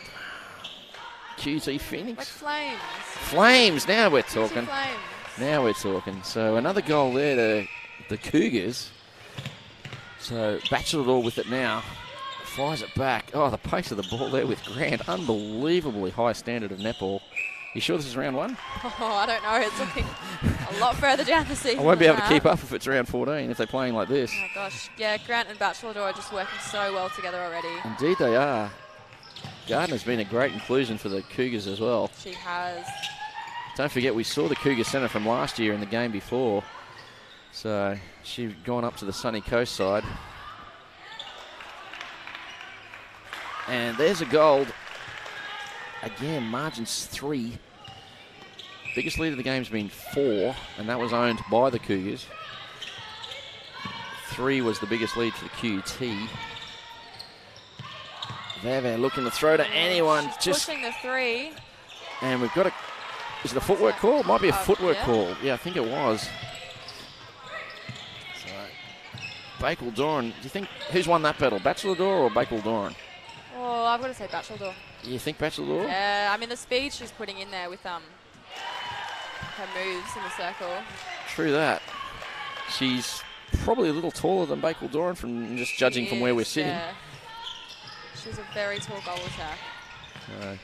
QT Phoenix. Like Flames. Flames, now we're QT talking. Flames. Now we're talking. So another goal there to the Cougars. So Bachelor with it now. Flies it back. Oh, the pace of the ball there with Grant. Unbelievably high standard of netball. You sure this is round 1? Oh, I don't know. It's looking a lot further down the season. I won't be than able to that. keep up if it's round 14, if they're playing like this. Oh, gosh. Yeah, Grant and Bachelor are just working so well together already. Indeed they are. Gardner's been a great inclusion for the Cougars as well. She has. Don't forget, we saw the Cougar centre from last year in the game before. So she's gone up to the sunny coast side. And there's a gold. Again, margin's 3. Biggest lead of the game's been 4, and that was owned by the Cougars. 3 was the biggest lead for the QT. They're looking to throw to anyone. She's Just pushing the 3. And we've got a... Is it a footwork call? It might be a footwork yeah. call. Yeah, I think it was. So, Bakewell Doran. Do you think... Who's won that battle? Bachelor Door or Bakewell Doran? Oh, I've got to say Bachelor. You think Bachelor Door? Yeah, I mean the speed she's putting in there with her moves in the circle. True that. She's probably a little taller than Bakewell Doran from just judging from where we're sitting. Yeah. She's a very tall goal attack. And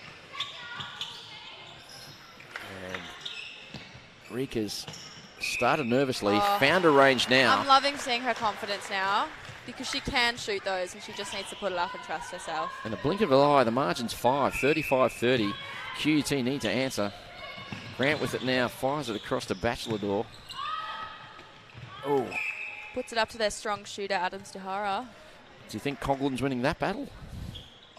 Rika's started nervously, found a range now. I'm loving seeing her confidence now because she can shoot those and she just needs to put it up and trust herself. In a blink of an eye, the margin's 5, 35-30. QUT need to answer. Grant with it now, fires it across to Bachelor Door. Oh. Puts it up to their strong shooter, Adams Tahara. Do you think Coughlin's winning that battle?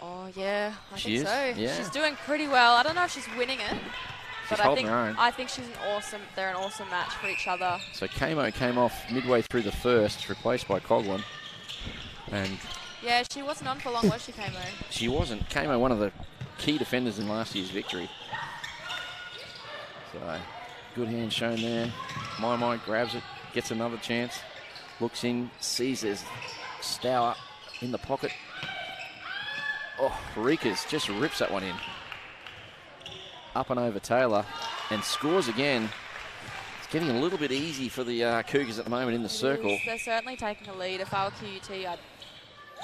Oh, yeah, I She think is? so. Yeah. She's doing pretty well. I don't know if she's winning it, but holding her own. I think they're an awesome match for each other. So Kamo came off midway through the first, replaced by Coughlin. And Yeah, she wasn't on for long, was she, Kamo? she wasn't. Kamo, one of the key defenders in last year's victory. So, good hand shown there. My grabs it, gets another chance. Looks in, sees there's Stour in the pocket. Oh, Rikas just rips that one in. Up and over Taylor and scores again. It's getting a little bit easy for the Cougars at the moment in the circle. They're certainly taking a lead. If I were QUT, I'd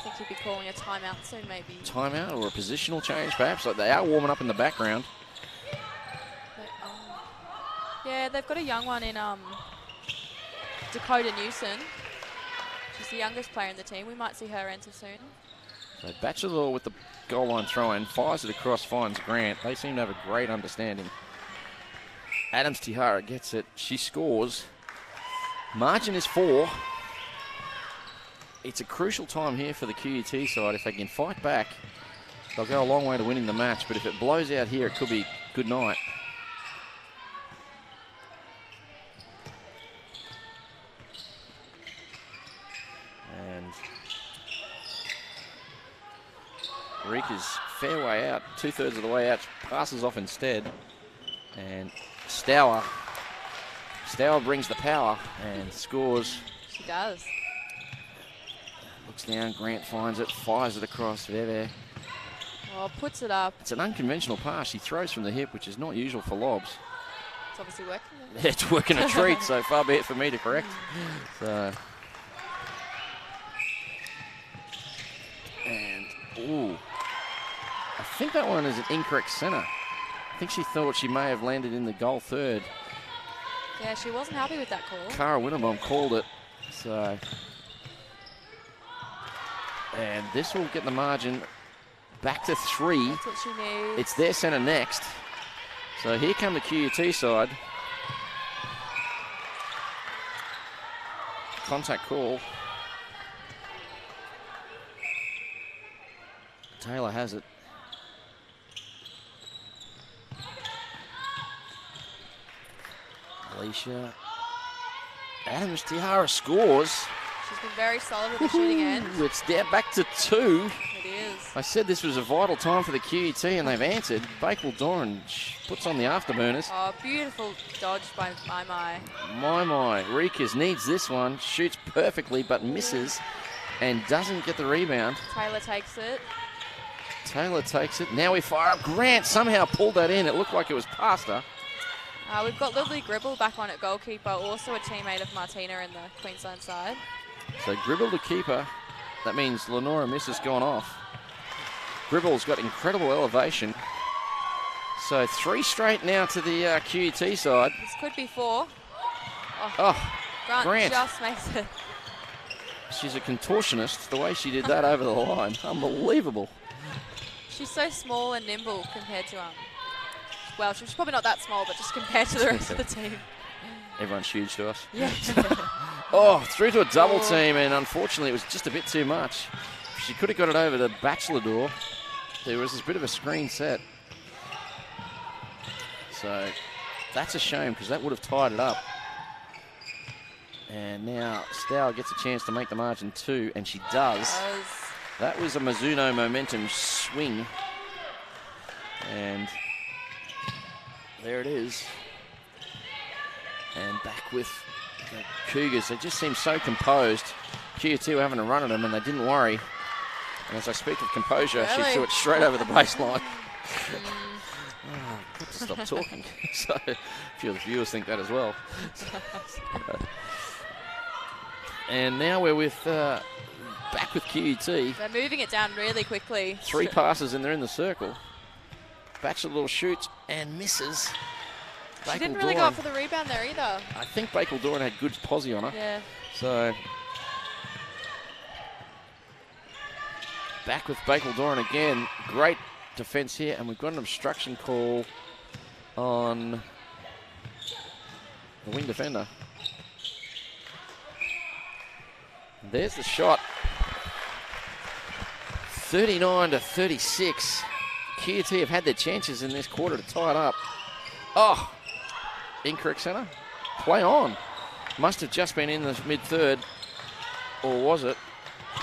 think you'd be calling a timeout soon, maybe. Timeout or a positional change, perhaps. Like they are warming up in the background. Yeah, they've got a young one in Dakota Newson. She's the youngest player in the team. We might see her enter soon. So Bachelor with the goal line throw in, fires it across, finds Grant. They seem to have a great understanding. Adams Tahara gets it. She scores. Margin is 4. It's a crucial time here for the QUT side. If they can fight back, they'll go a long way to winning the match. But if it blows out here, it could be good night. And Rika's fair way out, 2/3 of the way out, passes off instead. And Stour brings the power and scores. She does. Looks down, Grant finds it, fires it across. There. Well, puts it up. It's an unconventional pass. She throws from the hip, which is not usual for lobs. It's obviously working. It's working a treat, so far be it for me to correct. So. And, ooh. I think that one is an incorrect centre. I think she thought she may have landed in the goal third. Yeah, she wasn't happy with that call. Cara Winterbaum called it. So. And this will get the margin back to 3. That's what she needs. It's their centre next. So here come the QUT side. Contact call. Taylor has it. Alicia Adams Tiara scores. She's been very solid with the shooting end. It's down back to 2. It is. I said this was a vital time for the QUT, and they've answered. Bakewell Doran puts on the afterburners. Oh, beautiful dodge by My. My. Rikas needs this one. Shoots perfectly, but misses and doesn't get the rebound. Taylor takes it. Now we fire up. Grant somehow pulled that in. It looked like it was past her. We've got Lily Gribble back on at goalkeeper, also a teammate of Martina in the Queensland side. So Gribble to keeper. That means Lenora Miss has gone off. Gribble's got incredible elevation. So 3 straight now to the QUT side. This could be 4. Oh, Grant just makes it. She's a contortionist, the way she did that over the line. Unbelievable. She's so small and nimble compared to well, she's probably not that small, but just compared to the rest of the team. Everyone's huge to us. Yeah. Oh, through to a double team, and unfortunately it was just a bit too much. She could have got it over the Bachelor door. There was this bit of a screen set. So that's a shame, because that would have tied it up. And now Stour gets a chance to make the margin 2, and she does. That was a Mizuno momentum swing. And there it is. And back with the Cougars. They just seem so composed. QUT were having a run at them, and they didn't worry. And as I speak of composure, she threw it straight over the baseline. I've got to stop talking. So a few of the viewers think that as well. And now we're with back with QUT. They're moving it down really quickly. 3 passes and they're in the circle. Bachelor little shoots and misses. She didn't really go up for the rebound there either. I think Bakewell Doran had good posse on her. Yeah. So back with Bakewell Doran again. Great defence here, and we've got an obstruction call on the wing defender. There's the shot. 39-36. QUT have had their chances in this quarter to tie it up. Oh, incorrect centre. Play on. Must have just been in the mid-third. Or was it?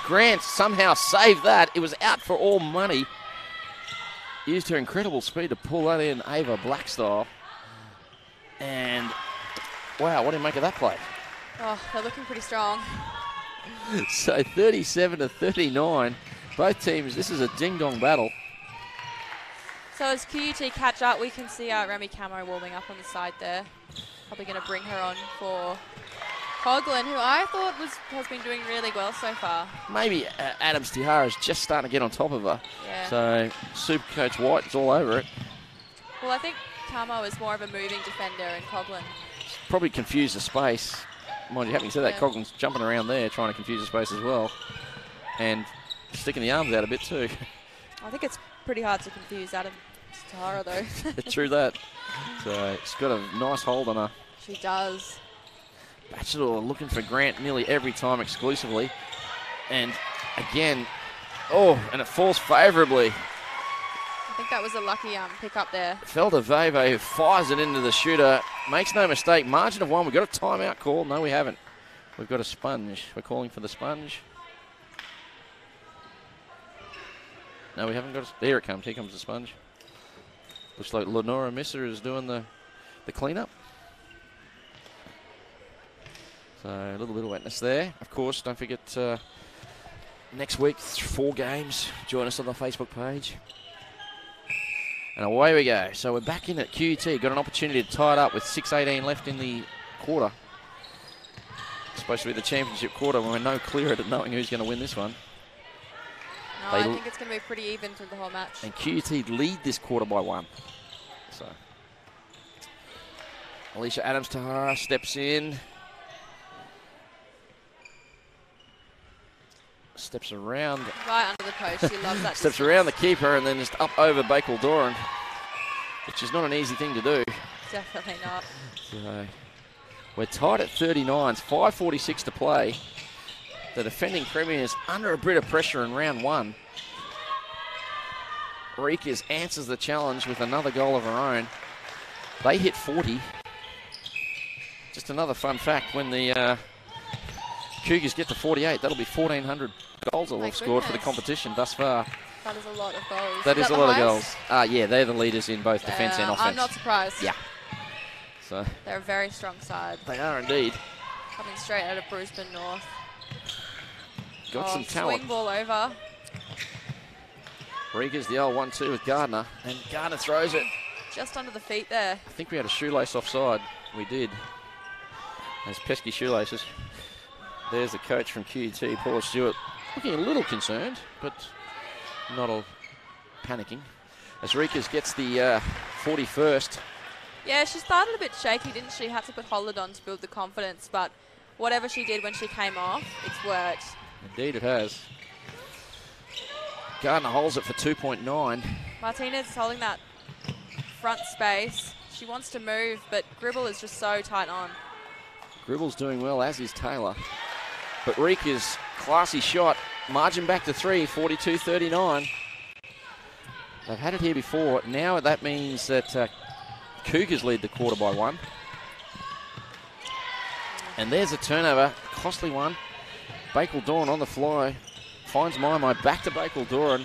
Grant somehow saved that. It was out for all money. Used her incredible speed to pull that in, Ava Black style. And, wow, what do you make of that play? Oh, they're looking pretty strong. So 37-39. Both teams, this is a ding-dong battle. So as QUT catch up, we can see Remy Camo warming up on the side there. Probably going to bring her on for Coughlin, who I thought has been doing really well so far. Maybe Adams Tihara is just starting to get on top of her. Yeah. So Super Coach White is all over it. Well, I think Camo is more of a moving defender, and Coughlin probably confused the space. Mind you, having said that, Coughlin's jumping around there trying to confuse the space as well. And sticking the arms out a bit too. I think it's pretty hard to confuse Adam Tahara though. True that. So she's got a nice hold on her. She does. Bachelor looking for Grant nearly every time exclusively. And again, oh, and it falls favourably. I think that was a lucky pick up there. Felder Veve fires it into the shooter. Makes no mistake. Margin of 1. We've got a timeout call. No, we haven't. We've got a sponge. We're calling for the sponge. No, we haven't got a... There it comes. Here comes the sponge. Looks like Lenora Misser is doing the clean-up. So a little bit of wetness there. Of course, don't forget next week, 4 games. Join us on the Facebook page. And away we go. So we're back in at QUT. Got an opportunity to tie it up with 6:18 left in the quarter. It's supposed to be the championship quarter when we're no clearer at knowing who's going to win this one. No, I think it's going to be pretty even through the whole match. And QUT lead this quarter by 1. So Alicia Adams Tahara steps in. Steps around. Right under the post. She loves that. Steps around the keeper and then just up over Bakewell Doran, which is not an easy thing to do. Definitely not. So we're tied at 39. It's 5:46 to play. The defending premiers under a bit of pressure in round 1. Rikas answers the challenge with another goal of her own. They hit 40. Just another fun fact, when the Cougars get to 48, that'll be 1,400 goals they'll have scored for the competition thus far. That is a lot of goals. That is a lot of goals. Yeah, they're the leaders in both defence and offence. I'm not surprised. Yeah. So they're a very strong side. They are indeed. Coming straight out of Brisbane North. Got some talent. Swing ball over. Rieger's the old 1-2 with Gardner, and Gardner throws it. Just under the feet there. I think we had a shoelace offside. We did. Those pesky shoelaces. There's the coach from QUT, Paul Stewart, looking a little concerned, but not all panicking. As Riekers gets the 41st. Yeah, she started a bit shaky, didn't she? Had to put Holland on to build the confidence, but whatever she did when she came off, it's worked. Indeed it has. Gardner holds it for 2.9. Martinez is holding that front space. She wants to move, but Gribble is just so tight on. Gribble's doing well, as is Taylor. But Riekers, classy shot. Margin back to 3, 42-39. They've had it here before. Now that means that Cougars lead the quarter by 1. And there's a turnover, costly one. Bakal Dawn on the fly. Finds Maimai back to Bakal Dawn.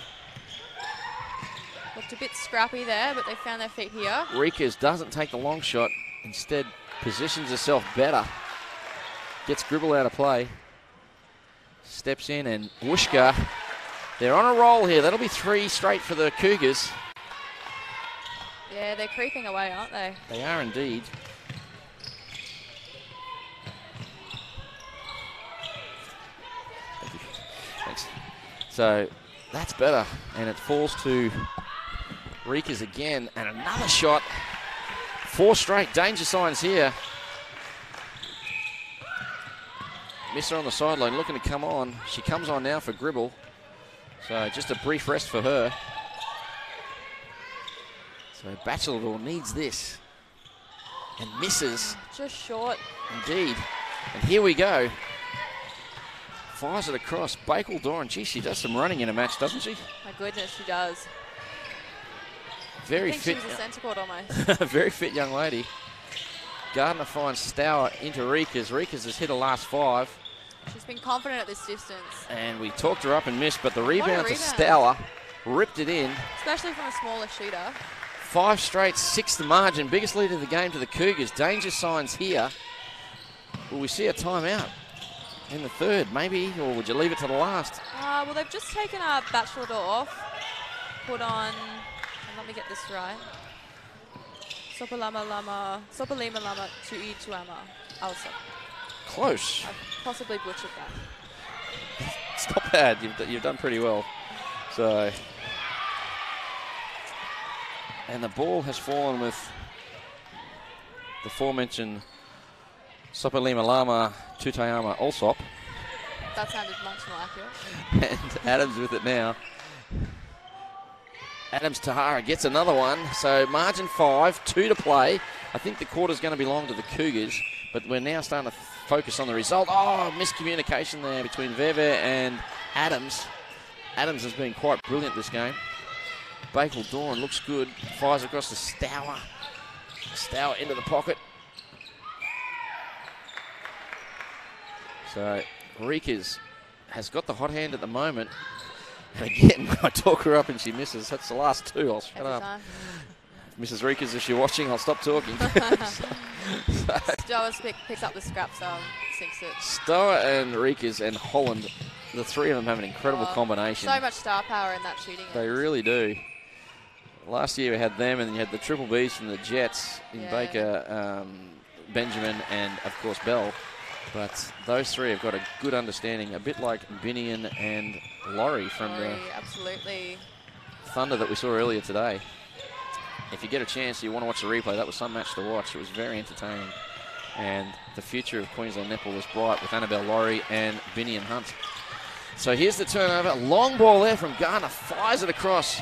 Looked a bit scrappy there, but they found their feet here. Riekers doesn't take the long shot. Instead, positions herself better. Gets Gribble out of play. Steps in and Wooshka. They're on a roll here. That'll be 3 straight for the Cougars. Yeah, they're creeping away, aren't they? They are indeed. Thanks. So that's better. And it falls to Riekers again. And another shot. 4 straight danger signs here. Miss her on the sideline, looking to come on. She comes on now for Gribble. So just a brief rest for her. So Bachelor needs this. And misses. Just short. Indeed. And here we go. Fires it across. Bakal Dawn. Gee, she does some running in a match, doesn't she? My goodness, she does. Very I think fit. She was a centre court almost. Very fit young lady. Gardner finds Stour into Riekers. Riekers has hit her last 5. She's been confident at this distance. And we talked her up and missed, but the rebound to Stour ripped it in. Especially from a smaller shooter. 5 straight, 6th margin. Biggest lead of the game to the Cougars. Danger signs here. Will we see a timeout in the 3rd, maybe? Or would you leave it to the last? Well, they've just taken our Bachelor off. Put on, and let me get this right. Sopalima Lama Tui Tuama Alsa. Close. I've possibly butchered that. It's not bad. You've done pretty well. So, and the ball has fallen with the aforementioned Sopalima Lama Tutayama Alsop. That sounded much more accurate. And Adams with it now. Adams Tahara gets another one. So margin 5, 2 to play. I think the quarter's going to belong to the Cougars, but we're now starting to focus on the result. Oh, miscommunication there between Veve and Adams. Adams has been quite brilliant this game. Bakal Dawn looks good. Fires across to Stour. Stour into the pocket. So Riekers has got the hot hand at the moment. And again, I talk her up and she misses. That's the last 2. I'll shut up. Mrs. Riekers, if you're watching, I'll stop talking. Stour picks up the scrap, so sinks it. Stour and Riekers and Holland, the 3 of them have an incredible combination. So much star power in that shooting. They really do. Last year we had them, and then you had the Triple Bs from the Jets in Baker, Benjamin, and of course Bell. But those 3 have got a good understanding, a bit like Binion and Laurie from the absolutely Thunder that we saw earlier today. If you get a chance, you want to watch the replay, that was some match to watch. It was very entertaining. And the future of Queensland netball was bright with Annabelle Laurie and Binion Hunt. So here's the turnover. Long ball there from Gardner. Fires it across.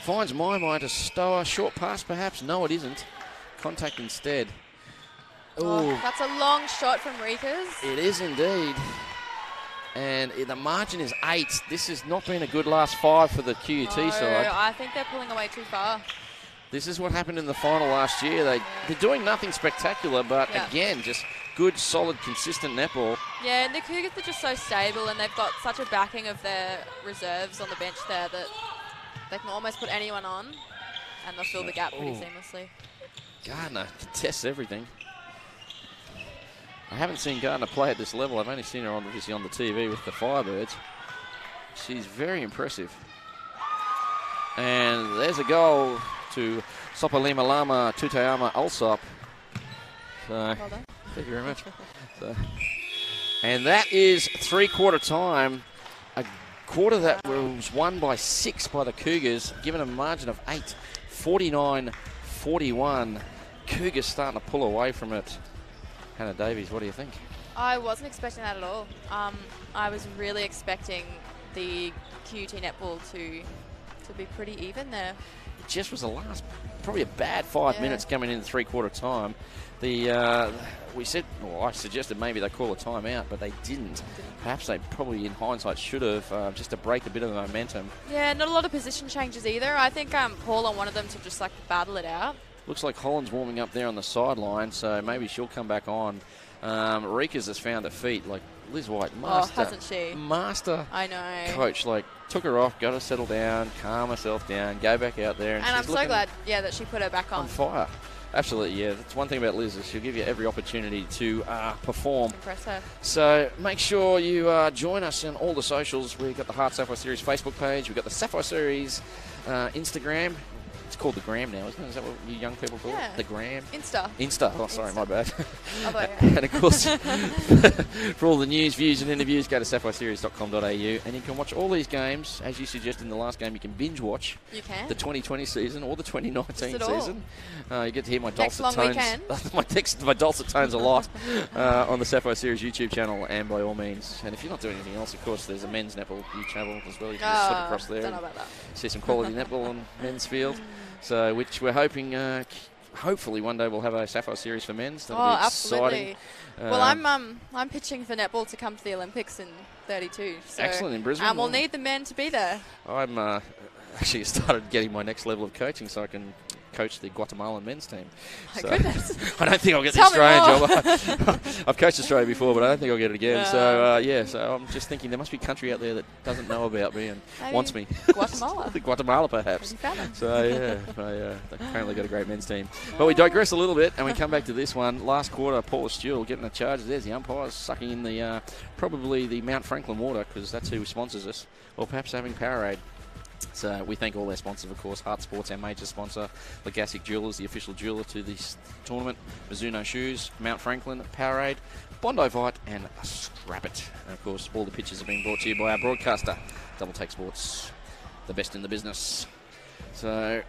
Finds Maimai to Stour. Short pass perhaps. No, it isn't. Contact instead. Oh, that's a long shot from Riekers. It is indeed. And the margin is 8. This has not been a good last 5 for the QUT side. I think they're pulling away too far. This is what happened in the final last year. They're doing nothing spectacular, but again, just good, solid, consistent netball. Yeah, and the Cougars are just so stable, and they've got such a backing of their reserves on the bench there that they can almost put anyone on, and they'll fill the gap pretty seamlessly. Gardner contests everything. I haven't seen Gardner play at this level. I've only seen her obviously on the TV with the Firebirds. She's very impressive. And there's a goal to Sopalima Lama Tutayama Alsop. So, Well done. thank you very much. So, and that is three-quarter time. A quarter that was won by 6 by the Cougars, given a margin of 8, 49-41. Cougars starting to pull away from it. Hannah Davies, what do you think? I wasn't expecting that at all. I was really expecting the QUT netball to be pretty even there. It just was the last, probably a bad 5 minutes coming in the three-quarter time. I suggested maybe they call a timeout, but they didn't. Perhaps they probably, in hindsight, should have, just to break a bit of the momentum. Yeah, not a lot of position changes either. I think Paula wanted them to just like battle it out. Looks like Holland's warming up there on the sideline, so maybe she'll come back on. Rika's has found her feet, like Liz White, master. Oh, hasn't she? Master I know. coach, like, took her off, got her settled down, calm herself down, go back out there. And I'm she's so glad, that she put her back on fire. Absolutely, yeah. That's one thing about Liz, is she'll give you every opportunity to perform. Impress her. So make sure you join us on all the socials. We've got the HART Sapphire Series Facebook page. We've got the Sapphire Series Instagram. It's called the Gram now, isn't it? Is that what you young people call it? The Gram? Insta. Oh, sorry, my bad. And of course, for all the news, views and interviews, go to sapphireseries.com.au, and you can watch all these games. As you suggested in the last game, you can binge watch the 2020 season or the 2019 season. You get to hear my dulcet tones. my dulcet tones a lot on the Sapphire Series YouTube channel, and by all means. And if you're not doing anything else, of course, there's a men's netball channel as well. You can just slip across there. Don't know about that. See some quality netball on men's field. So, which we're hoping, hopefully one day we'll have a Sapphire Series for men's. That'll be exciting. Absolutely. Well, I'm pitching for netball to come to the Olympics in 32. So, excellent, in Brisbane. We'll need the men to be there. I'm actually started getting my next level of coaching so I can coach the Guatemalan men's team. My goodness. I don't think I'll get the Australian job. I've coached Australia before, but I don't think I'll get it again. So I'm just thinking there must be a country out there that doesn't know about me and wants me. Guatemala. Guatemala, perhaps. So, they've currently got a great men's team. But we digress a little bit, and we come back to this one. Last quarter, Paula Stewart getting a charge. There's the umpires sucking in the probably the Mount Franklin water, because that's who sponsors us, or perhaps having Powerade. So we thank all their sponsors, of course. Hart Sports, our major sponsor. Legasic Jewelers, the official jeweller to this tournament. Mizuno Shoes, Mount Franklin, Powerade, Bondi Vite, and Strap It. And, of course, all the pictures are being brought to you by our broadcaster, Double Take Sports, the best in the business. So,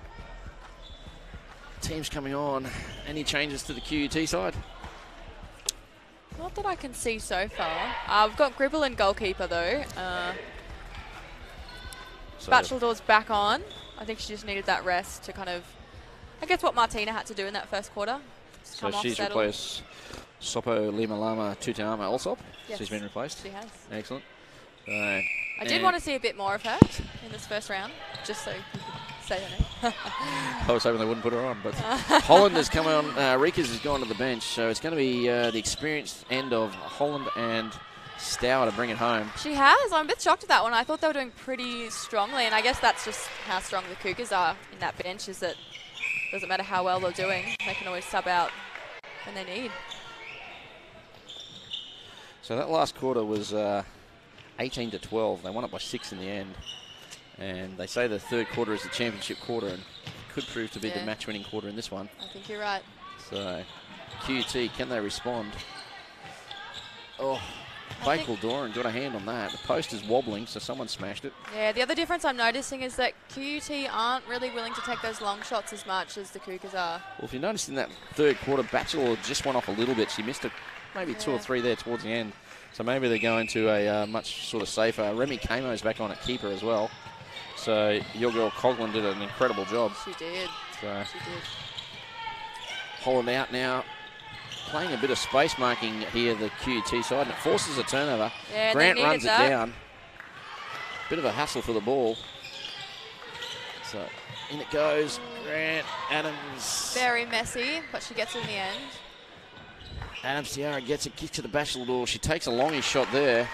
teams coming on. Any changes to the QUT side? Not that I can see so far. We've got Gribble and goalkeeper, though. Bacheldor's back on. I think she just needed that rest to kind of, I guess, what Martina had to do in that first quarter. So she's replaced Sopo Lima Lama Tutayama Alsop. Yes, she's been replaced. She has. Excellent. I did want to see a bit more of her in this first round, just so you could say her name. I was hoping they wouldn't put her on, but Holland has come on. Rikas has gone to the bench, so it's going to be the experienced end of Holland and Stour to bring it home. She has. I'm a bit shocked at that one. I thought they were doing pretty strongly, and I guess that's just how strong the Cougars are in that bench, is that it doesn't matter how well they're doing. They can always sub out when they need. So that last quarter was 18-12. They won it by 6 in the end. And they say the third quarter is the championship quarter, and could prove to be the match-winning quarter in this one. I think you're right. So, QUT, can they respond? Oh, Bakewell Doran got a hand on that. The post is wobbling, so someone smashed it. Yeah, the other difference I'm noticing is that QUT aren't really willing to take those long shots as much as the Cougars are. Well, if you noticed in that third quarter, Batchelor just went off a little bit. She missed maybe 2 or 3 there towards the end. So maybe they're going to a much sort of safer. Remy Camo's back on at keeper as well. So your girl Coughlin did an incredible job. She did. She did. Holland out now. Playing a bit of space marking here, the QUT side, and it forces a turnover. Yeah, Grant runs it down. Bit of a hassle for the ball. So in it goes. Grant, Adams. Very messy, but she gets it in the end. Adams Tiara gets a kick to the bachelor door. She takes a longish shot there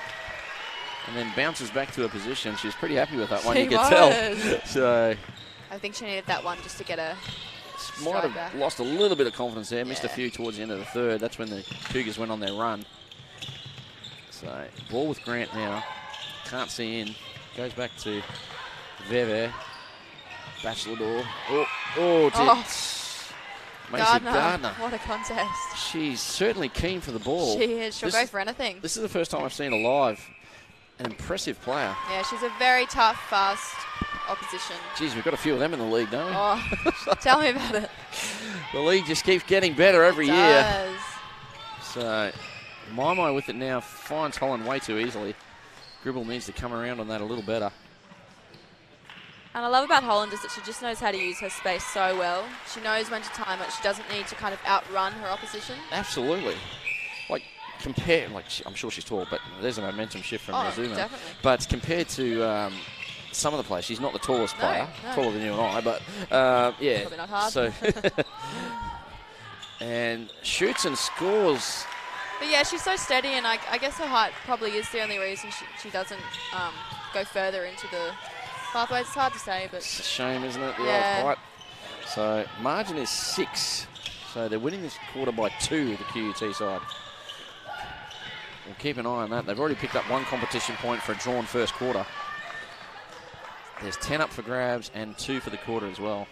and then bounces back to her position. She's pretty happy with that one, you can tell. So I think she needed that one just to get a might have lost a little bit of confidence there. Missed a few towards the end of the third. That's when the Cougars went on their run. So ball with Grant now. Can't see in. Goes back to Veve. Bachelor door. Macy Gardner. What a contest. She's certainly keen for the ball. She is. She'll go for anything. This is the first time I've seen her live. An impressive player. Yeah, she's a very tough, fast opposition. Geez, we've got a few of them in the league, don't we? Oh, tell me about it. The league just keeps getting better every It year. does. So, Mai with it now finds Holland way too easily. Gribble needs to come around on that a little better. And I love about Holland is that she just knows how to use her space so well. She knows when to time it. She doesn't need to kind of outrun her opposition. Absolutely. I'm sure she's tall, but there's a momentum shift from Yazuma. Definitely. But compared to some of the players, she's not the tallest player. No. Taller than you and I, but yeah. Probably not hard. So and shoots and scores. But yeah, she's so steady, and I guess her height probably is the only reason she doesn't go further into the pathways. It's hard to say, but It's a shame, isn't it? The Yeah. old height. So margin is 6. So they're winning this quarter by 2, the QUT side. We'll keep an eye on that. They've already picked up 1 competition point for a drawn first quarter. There's 10 up for grabs and 2 for the quarter as well.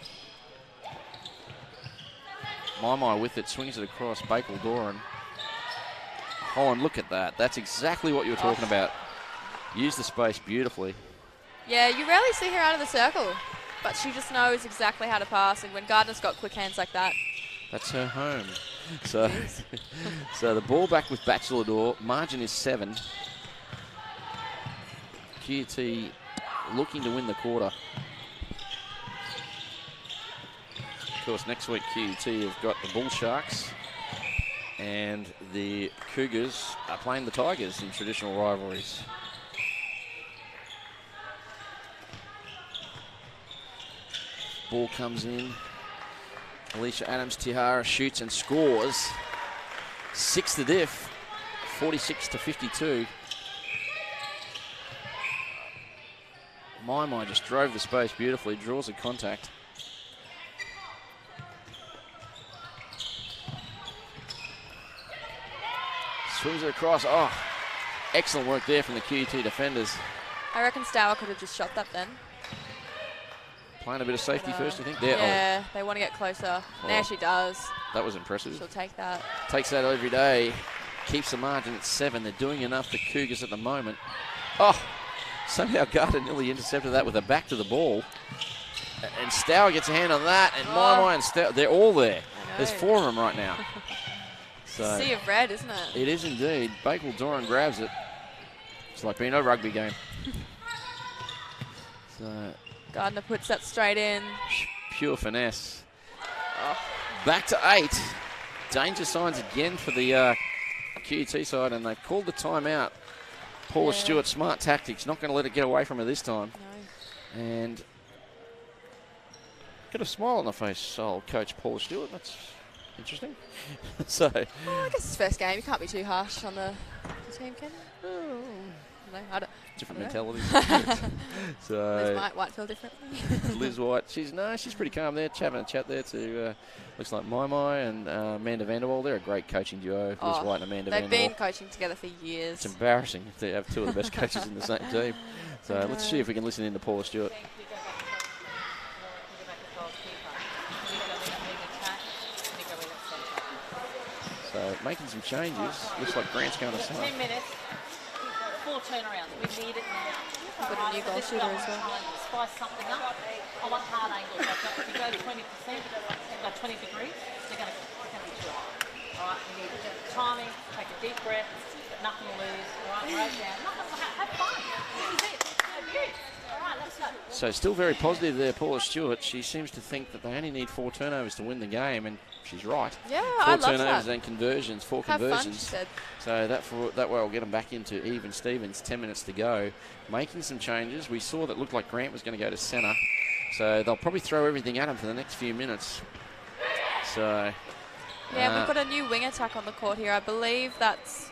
Mai with it, swings it across. Bakal Doran. Holland, look at that. That's exactly what you were talking about. Use the space beautifully. yeah, you rarely see her out of the circle, but she just knows exactly how to pass. And when Gardner's got quick hands like that, That's her home. So, so the ball back with Bachelor Door. Margin is 7. QUT looking to win the quarter. Of course, next week QUT have got the Bull Sharks, and the Cougars are playing the Tigers in traditional rivalries. Ball comes in. Alicia Adams Tihara shoots and scores. 6 to diff, 46-52. Mai just drove the space beautifully, draws a contact. Swings it across. Oh, excellent work there from the QUT defenders. I reckon Stour could have just shot that then. Playing a bit of safety first, you think? There. Yeah, they want to get closer. Now she does. That was impressive. She'll take that. Takes that every day. Keeps the margin at 7. They're doing enough, the Cougars, at the moment. Oh, somehow Gardner nearly intercepted that with her back to the ball. And Stour gets a hand on that. And Mai and Stour, they're all there. There's 4 of them right now. So Sea of red, isn't it? it is indeed. Bakal Doran grabs it. It's like being a rugby game. So Gardner puts that straight in. pure finesse. Back to 8. Danger signs again for the QUT side, and they've called the timeout. Paula Stewart, smart tactics. Not going to let it get away from her this time. No. And got a smile on the face, old coach Paula Stewart. That's interesting. So Well, I guess it's first game. You can't be too harsh on the team, can you? No, I don't. different I don't mentality. Liz So White feel differently. Liz White, she's pretty calm there, having a chat there to looks like Mai and Amanda Vanderwall. They're a great coaching duo, Liz White and Amanda Vanderwall. They've been coaching together for years. It's embarrassing to have 2 of the best coaches in the same team. So let's see if we can listen in to Paula Stewart. So making some changes. Looks like Grant's going to start. 10 minutes, 4 turnarounds. We need it now. Put a new goal shooter as well. Spice something up. I want hard angles. If you go 20%, go 20 degrees, they're going to be too high. All right, we need timing, take a deep breath, nothing to lose. All right, right down. Have fun. This is it. Have you. All right, let's go. So still very positive there, Paula Stewart. She seems to think that they only need 4 turnovers to win the game, and she's right. Yeah, 4 I love turnovers that. and conversions, 4 Have fun, she conversions. said. So that way will get them back into even Stevens. 10 minutes to go. Making some changes. We saw that looked like Grant was going to go to centre. So they'll probably throw everything at him for the next few minutes. So Yeah, we've got a new wing attack on the court here. I believe that's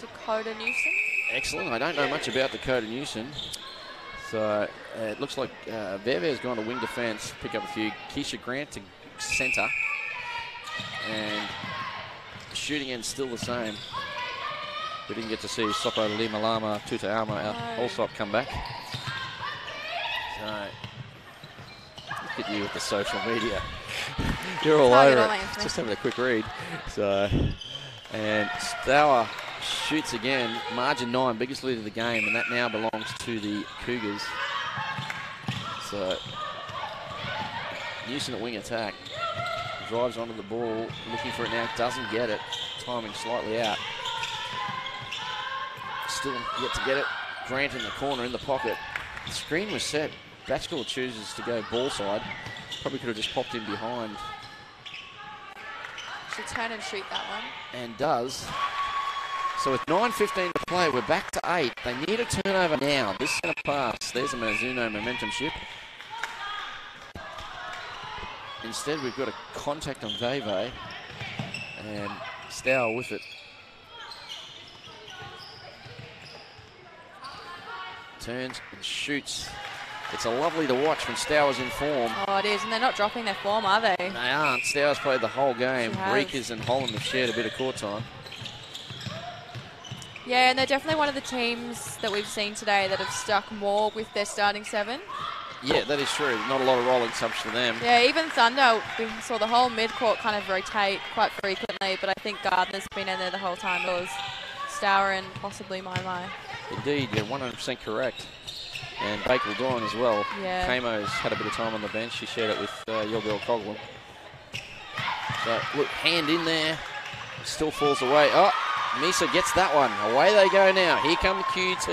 Dakota Newsom. Excellent. I don't know much about Dakota Newsom. So it looks like Veve's gone to wing defence, pick up a few. Keisha Grant to centre. And the shooting end's still the same. We didn't get to see Sopo Limalama, Tuta'ama, Allsop come back. So, look at you with the social media. You're all over it. Just having a quick read. So, and Stour shoots again. Margin 9, biggest lead of the game, and that now belongs to the Cougars. So, Newson at wing attack. Drives onto the ball, looking for it now, doesn't get it. Timing slightly out. Still yet to get it. Grant in the corner, in the pocket. The screen was set. Batchkor chooses to go ball side. Probably could have just popped in behind. Should turn and shoot that one. And does. So with 9:15 to play, we're back to 8. They need a turnover now. This centre pass. There's a Mizuno momentum ship. Instead, we've got a contact on Veve. And Stour with it. Turns and shoots. It's a lovely to watch when Stour's in form. Oh, it is, and they're not dropping their form, are they? They aren't. Stour's played the whole game. Reekers and Holland have shared a bit of court time. Yeah, and they're definitely one of the teams that we've seen today that have stuck more with their starting 7. Yeah, that is true. Not a lot of rolling subs for them. Yeah, even Thunder, we saw the whole mid-court kind of rotate quite frequently, but I think Gardner's been in there the whole time. It was Stour and possibly Mai. Indeed, you're 100% correct. And Baker Dawn as well. Yeah. Kamo's had a bit of time on the bench. She shared it with your girl Coughlin. So, look, hand in there. It still falls away. Oh, Misa gets that one. Away they go now. Here come the QUT.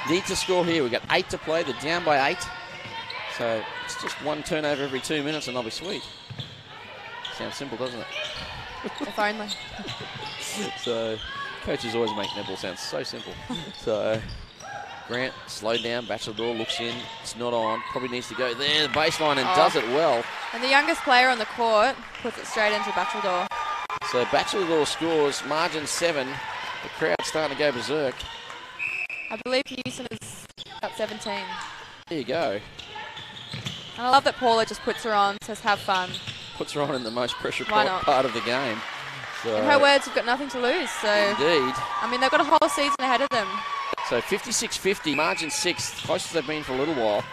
Need to score here. We've got 8 to play. They're down by 8. So it's just one turnover every 2 minutes and they'll be sweet. Sounds simple, doesn't it? If only. So coaches always make netball sound so simple. So Grant slowed down. Batchelor looks in. It's not on. Probably needs to go there. The baseline and does it well. And the youngest player on the court puts it straight into Batchelor. So Batchelor scores. Margin 7. The crowd's starting to go berserk. I believe Newsom is at 17. There you go. And I love that Paula just puts her on, says have fun. Puts her on in the most pressure not? part of the game. So in her words, we've got nothing to lose. So indeed. I mean, they've got a whole season ahead of them. So 56-50, margin 6, close as they've been for a little while.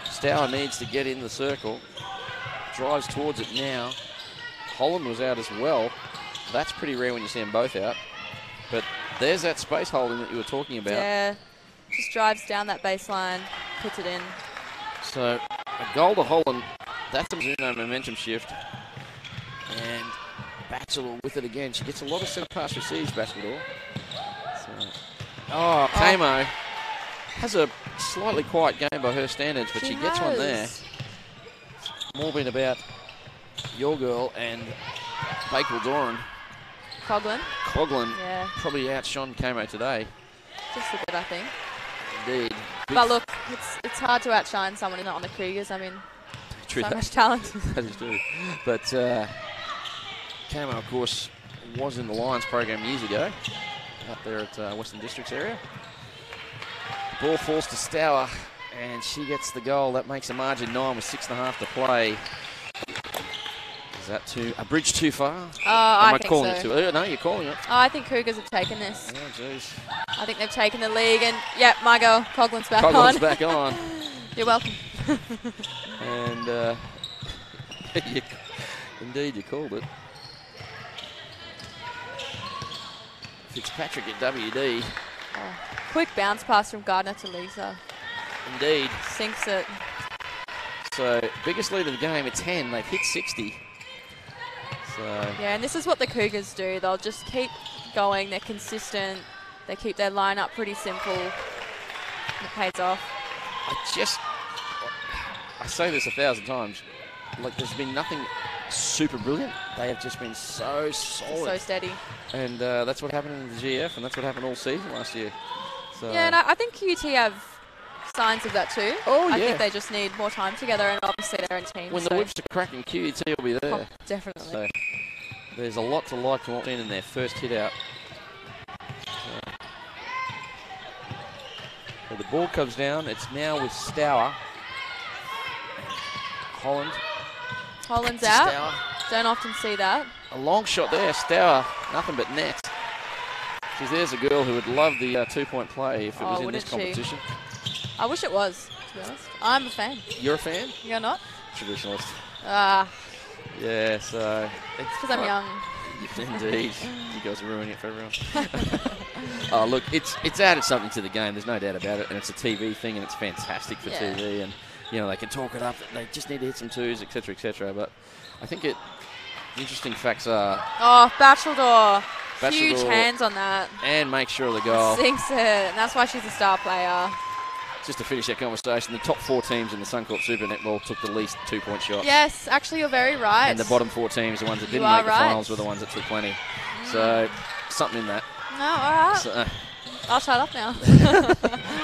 Stour needs to get in the circle. Drives towards it now. Holland was out as well. That's pretty rare when you see them both out. But there's that space holding that you were talking about. Yeah, just drives down that baseline, puts it in. So a goal to Holland. That's a Mizuno momentum shift. And Batchelor with it again. She gets a lot of centre pass receives, Batchelor. So, Kamo has a slightly quiet game by her standards, but she gets one there. More been about your girl and Bakel Doran. Coughlin yeah. Probably outshone Kamo today. Just a bit, I think. Indeed. But look, it's hard to outshine someone who's not on the Cougars. I mean, true, so much talent. That is true. But Kamo, of course, was in the Lions program years ago, up there at Western Districts area. The ball falls to Stour, and she gets the goal. That makes a margin 9 with 6.5 to play. Is that a bridge too far? I think calling so. it too? No, you're calling it. I think Cougars have taken this. Oh, jeez. I think they've taken the league, and yep, my girl, Coughlin's back Coughlin's on. back on. You're welcome. And indeed, you called it. Fitzpatrick at WD. Oh, quick bounce pass from Gardner to Lisa. Indeed. Sinks it. So, biggest lead of the game at 10. They've hit 60. So yeah, and this is what the Cougars do. They'll just keep going. They're consistent. They keep their lineup pretty simple. It pays off. I say this 1,000 times. Like, there's been nothing super brilliant. They have just been so solid. So steady. And that's what happened in the GF, and that's what happened all season last year. So yeah, and I think QUT have signs of that too. Oh, yeah. I think they just need more time together, and obviously they're in teams. When the whips are cracking, QUT will be there. Oh, definitely. So, there's a lot to like from what in their first hit out. So the ball comes down. It's now with Stour. Holland's out. Stour. Don't often see that. A long shot there. Stour, nothing but net. Geez, there's a girl who would love the 2-point play if it was in this competition. I wish it was, to be honest. I'm a fan. You're a fan? You're not? Traditionalist. Ah. Yeah, so... It's because I'm young. Indeed. You guys are ruining it for everyone. Oh, look, it's added something to the game. There's no doubt about it. And it's a TV thing, and it's fantastic for TV. And, you know, they can talk it up. They just need to hit some twos, etc., etc. But I think the interesting facts are... Oh, Bacheldor. Huge hands on that. And make sure of the goal. Sinks it. And that's why she's a star player. Just to finish that conversation, the top 4 teams in the Suncorp Super Netball took the least 2-point shots. Yes, actually, you're very right. And the bottom 4 teams, the ones that didn't make the finals, were the ones that took plenty. So, something in that. No, all right. So, I'll shut up now.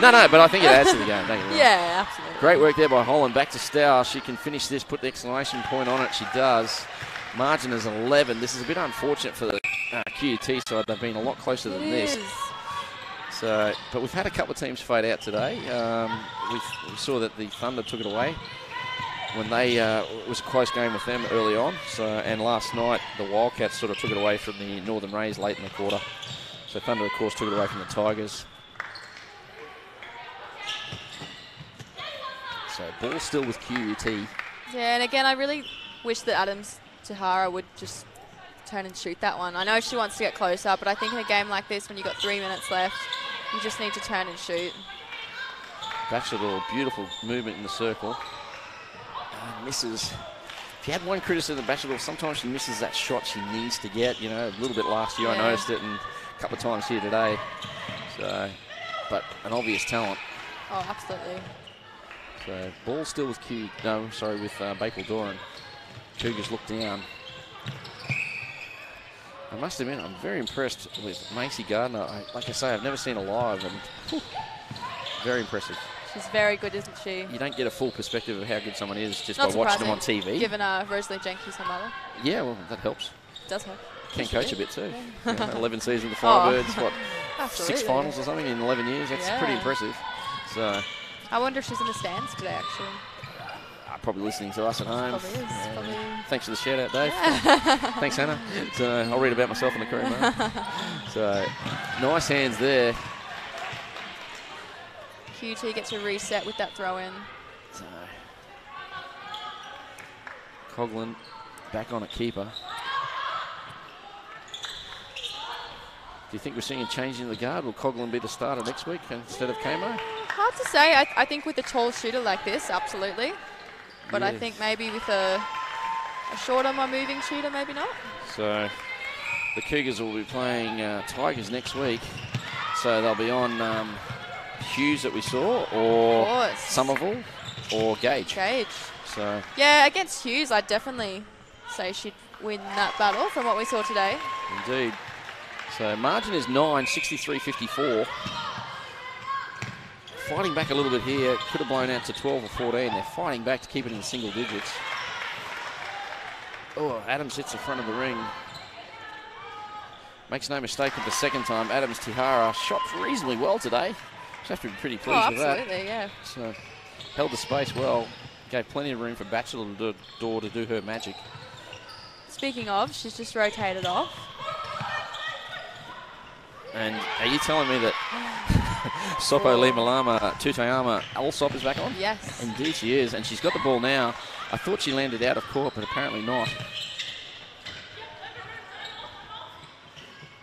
No, but I think it adds to the game, don't you? Right? Yeah, absolutely. Great work there by Holland. Back to Stour. She can finish this, put the exclamation point on it. She does. Margin is 11. This is a bit unfortunate for the QUT side. They've been a lot closer than this. So, but we've had a couple of teams fade out today. We saw that the Thunder took it away when they it was a close game with them early on. So, and last night the Wildcats sort of took it away from the Northern Rays late in the quarter. So Thunder, of course, took it away from the Tigers. So ball still with QUT. Yeah, and again, I really wish that Adams Tahara would just turn and shoot that one. I know she wants to get closer, but I think in a game like this, when you've got 3 minutes left, you just need to turn and shoot. Bacheldor, beautiful movement in the circle. Misses. If you had one criticism of Bacheldor, sometimes she misses that shot she needs to get. You know, a little bit last year I noticed it, and a couple of times here today. So, but an obvious talent. Oh, absolutely. So ball still with with Bacheldor, and Cougars look down. I must admit, I'm very impressed with Macy Gardner. Like I say, I've never seen her live, and very impressive. She's very good, isn't she? You don't get a full perspective of how good someone is just by watching them on TV. Given Rosalie Jenkins, her mother. Yeah, well, that helps. It does help. Can coach a bit too. Yeah, 11 seasons of the Firebirds, what, absolutely. 6 finals or something in 11 years? That's pretty impressive. So, I wonder if she's in the stands today, actually. Probably listening to us at home. Probably is. Probably. Thanks for the shout out, Dave. Thanks, Hannah. So, I'll read about myself in the crew, mate. So, nice hands there. QT gets a reset with that throw in. So, Coughlin back on a keeper. Do you think we're seeing a change in the guard? Will Coughlin be the starter next week instead of Kamo? Hard to say. I think with a tall shooter like this, absolutely. But I think maybe with a shorter, more moving shooter, maybe not. So the Cougars will be playing Tigers next week. So they'll be on Hughes that we saw, or Somerville, or Gage. So yeah, against Hughes, I'd definitely say she'd win that battle from what we saw today. Indeed. So margin is 9, 63-54. Fighting back a little bit here. Could have blown out to 12 or 14. They're fighting back to keep it in the single digits. Oh, Adams hits the front of the ring. Makes no mistake with the second time. Adams Tahara shot reasonably well today. You have to be pretty pleased with that. Absolutely, yeah. So held the space well. Gave plenty of room for Bacheldor to do her magic. Speaking of, she's just rotated off. And are you telling me that Sopo Limalama Tutayama Alsop is back on? Yes. Indeed she is, and she's got the ball now. I thought she landed out of court, but apparently not.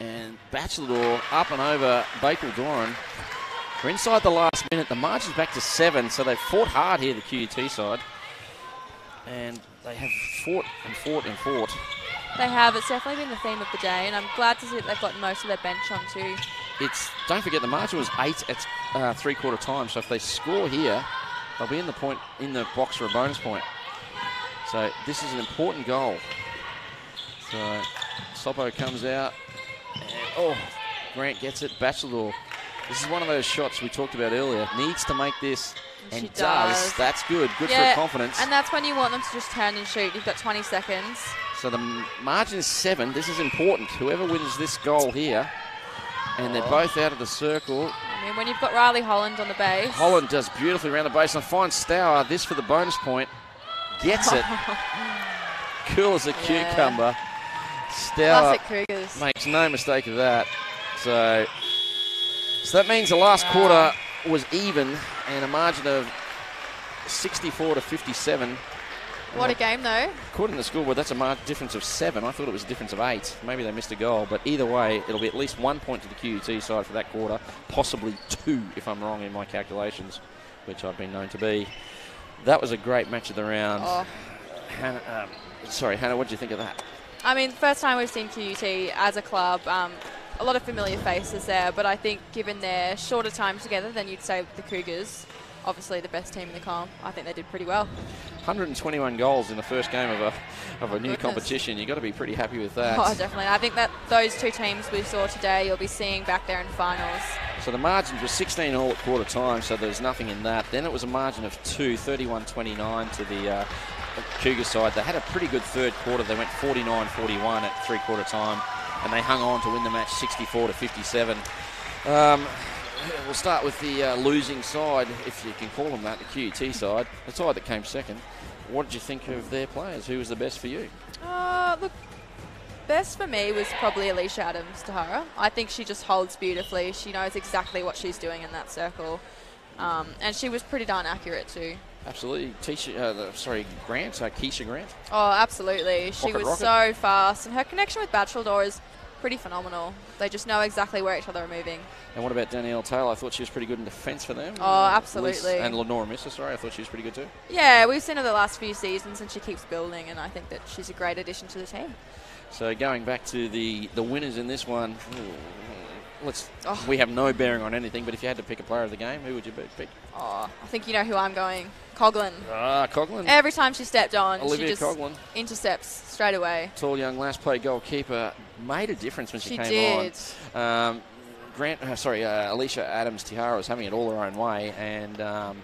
And Bacheldor up and over Bacheldor. We're inside the last minute. The margin's back to 7, so they've fought hard here, the QUT side. And they have fought and fought and fought. They have. It's definitely been the theme of the day, and I'm glad to see that they've got most of their bench on too. Don't forget, the margin was 8 at three-quarter time, so if they score here, they'll be in the box for a bonus point. So this is an important goal. So Sopo comes out, and Grant gets it. Bacheldor. This is one of those shots we talked about earlier. Needs to make this, and does. That's good. Good for her confidence. And that's when you want them to just turn and shoot. You've got 20 seconds. So the margin is 7. This is important. Whoever wins this goal here, and they're both out of the circle. I mean, when you've got Riley Holland on the base. Holland does beautifully around the base and finds Stour. This for the bonus point. Gets it. Cool as a cucumber. Stour Classic Cougars. makes no mistake of that. So that means the last quarter was even and a margin of 64 to 57. What a game, though. According to the scoreboard, that's a difference of 7. I thought it was a difference of 8. Maybe they missed a goal, but either way, it'll be at least 1 point to the QUT side for that quarter, possibly 2 if I'm wrong in my calculations, which I've been known to be. That was a great match of the round. Hannah, Hannah, what did you think of that? I mean, first time we've seen QUT as a club. A lot of familiar faces there, but I think given their shorter time together than you'd say with the Cougars, obviously the best team in the comp, I think they did pretty well. 121 goals in the first game of a new competition. You've got to be pretty happy with that. Oh, definitely. I think that those two teams we saw today, you'll be seeing back there in finals. So the margins were 16 all at quarter time, so there's nothing in that. Then it was a margin of 2, 31-29 to the Cougar side. They had a pretty good third quarter. They went 49-41 at three-quarter time, and they hung on to win the match 64 to 57. We'll start with the losing side, if you can call them that, the QUT side, the side that came second. What did you think of their players? Who was the best for you? Look, best for me was probably Alicia Adams-Tahara. I think she just holds beautifully. She knows exactly what she's doing in that circle. And she was pretty darn accurate too. Absolutely. Keisha Grant. Oh, absolutely. She was so fast. And her connection with Batcheldor is pretty phenomenal. They just know exactly where each other are moving. And what about Danielle Taylor? I thought she was pretty good in defence for them. Oh, absolutely. And Lenora Misser, I thought she was pretty good too. Yeah, we've seen her the last few seasons and she keeps building, and I think that she's a great addition to the team. So going back to the winners in this one, we have no bearing on anything, but if you had to pick a player of the game, who would you pick? Oh, I think you know who I'm going. Coughlin. Coughlin. Every time she stepped on, Olivia she just Coughlin. Intercepts straight away. Tall young lass, played goalkeeper, made a difference when she came did. on. Alicia Adams-Tahara was having it all her own way and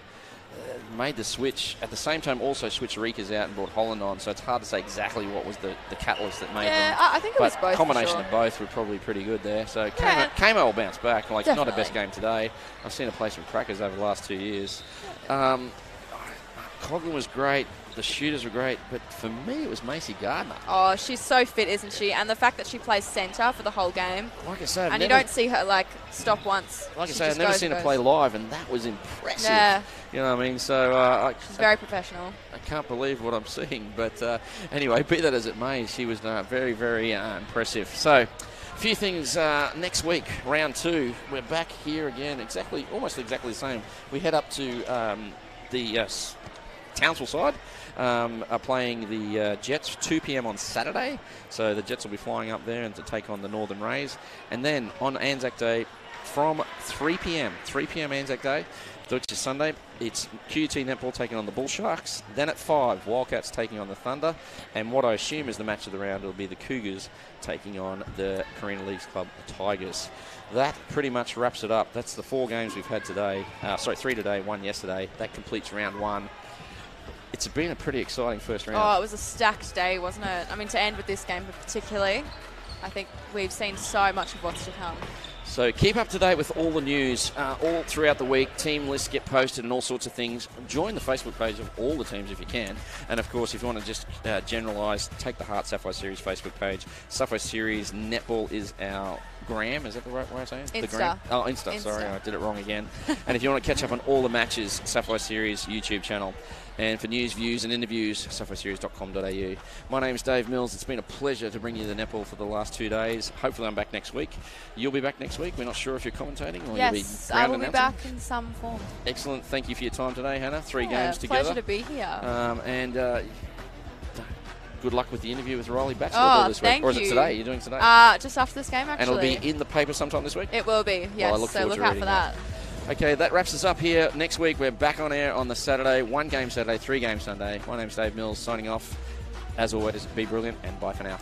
made the switch. At the same time, also switched Rika's out and brought Holland on, so it's hard to say exactly what was the catalyst that made them. Yeah, I think it was both. A combination of both were probably pretty good there. So Kamo will bounce back. Definitely. Not her best game today. I've seen her play some crackers over the last 2 years. Coughlin was great. The shooters were great, but for me it was Macy Gardner. Oh, she's so fit, isn't she? And the fact that she plays centre for the whole game. Like I say, you don't see her stop once. Like I say, I've never seen her play live, and that was impressive. Yeah. You know what I mean? So she's very professional. I can't believe what I'm seeing, but anyway, be that as it may, she was very, very impressive. So, a few things next week, round 2. We're back here again, almost exactly the same. We head up to the Townsville side. Are playing the Jets 2 p.m. on Saturday. So the Jets will be flying up there and to take on the Northern Rays. And then on Anzac Day from 3 p.m. Anzac Day, which is Sunday, it's QUT Netball taking on the Bull Sharks. Then at 5, Wildcats taking on the Thunder. And what I assume is the match of the round will be the Cougars taking on the Carina Leagues Club Tigers. That pretty much wraps it up. That's the 4 games we've had today. 3 today, 1 yesterday. That completes round 1. It's been a pretty exciting first round. Oh, it was a stacked day, wasn't it? I mean, to end with this game particularly, I think we've seen so much of what's to come. So keep up to date with all the news all throughout the week. Team lists get posted and all sorts of things. Join the Facebook page of all the teams if you can. And, of course, if you want to just generalise, take the HART Sapphire Series Facebook page. Sapphire Series Netball is our gram. Is that the right way of saying it? Insta. The gram? Oh, Insta. Sorry, I did it wrong again. And if you want to catch up on all the Sapphire Series YouTube channel. And for news, views and interviews, sapphireseries.com.au. My name's Dave Mills. It's been a pleasure to bring you the netball for the last 2 days. Hopefully I'm back next week. You'll be back next week. We're not sure if you're commentating or you'll be I will be back in some form. Excellent. Thank you for your time today, Hannah. 3 games together. Pleasure to be here. Good luck with the interview with Riley Batcheldor this week. Thank or is you. it today? You're doing it today? Just after this game, actually. And it'll be in the paper sometime this week? It will be, yes. Well, so look out for that. Okay, that wraps us up here. Next week, we're back on air on the Saturday. 1 game Saturday, 3 games Sunday. My name's Dave Mills, signing off. As always, be brilliant and bye for now.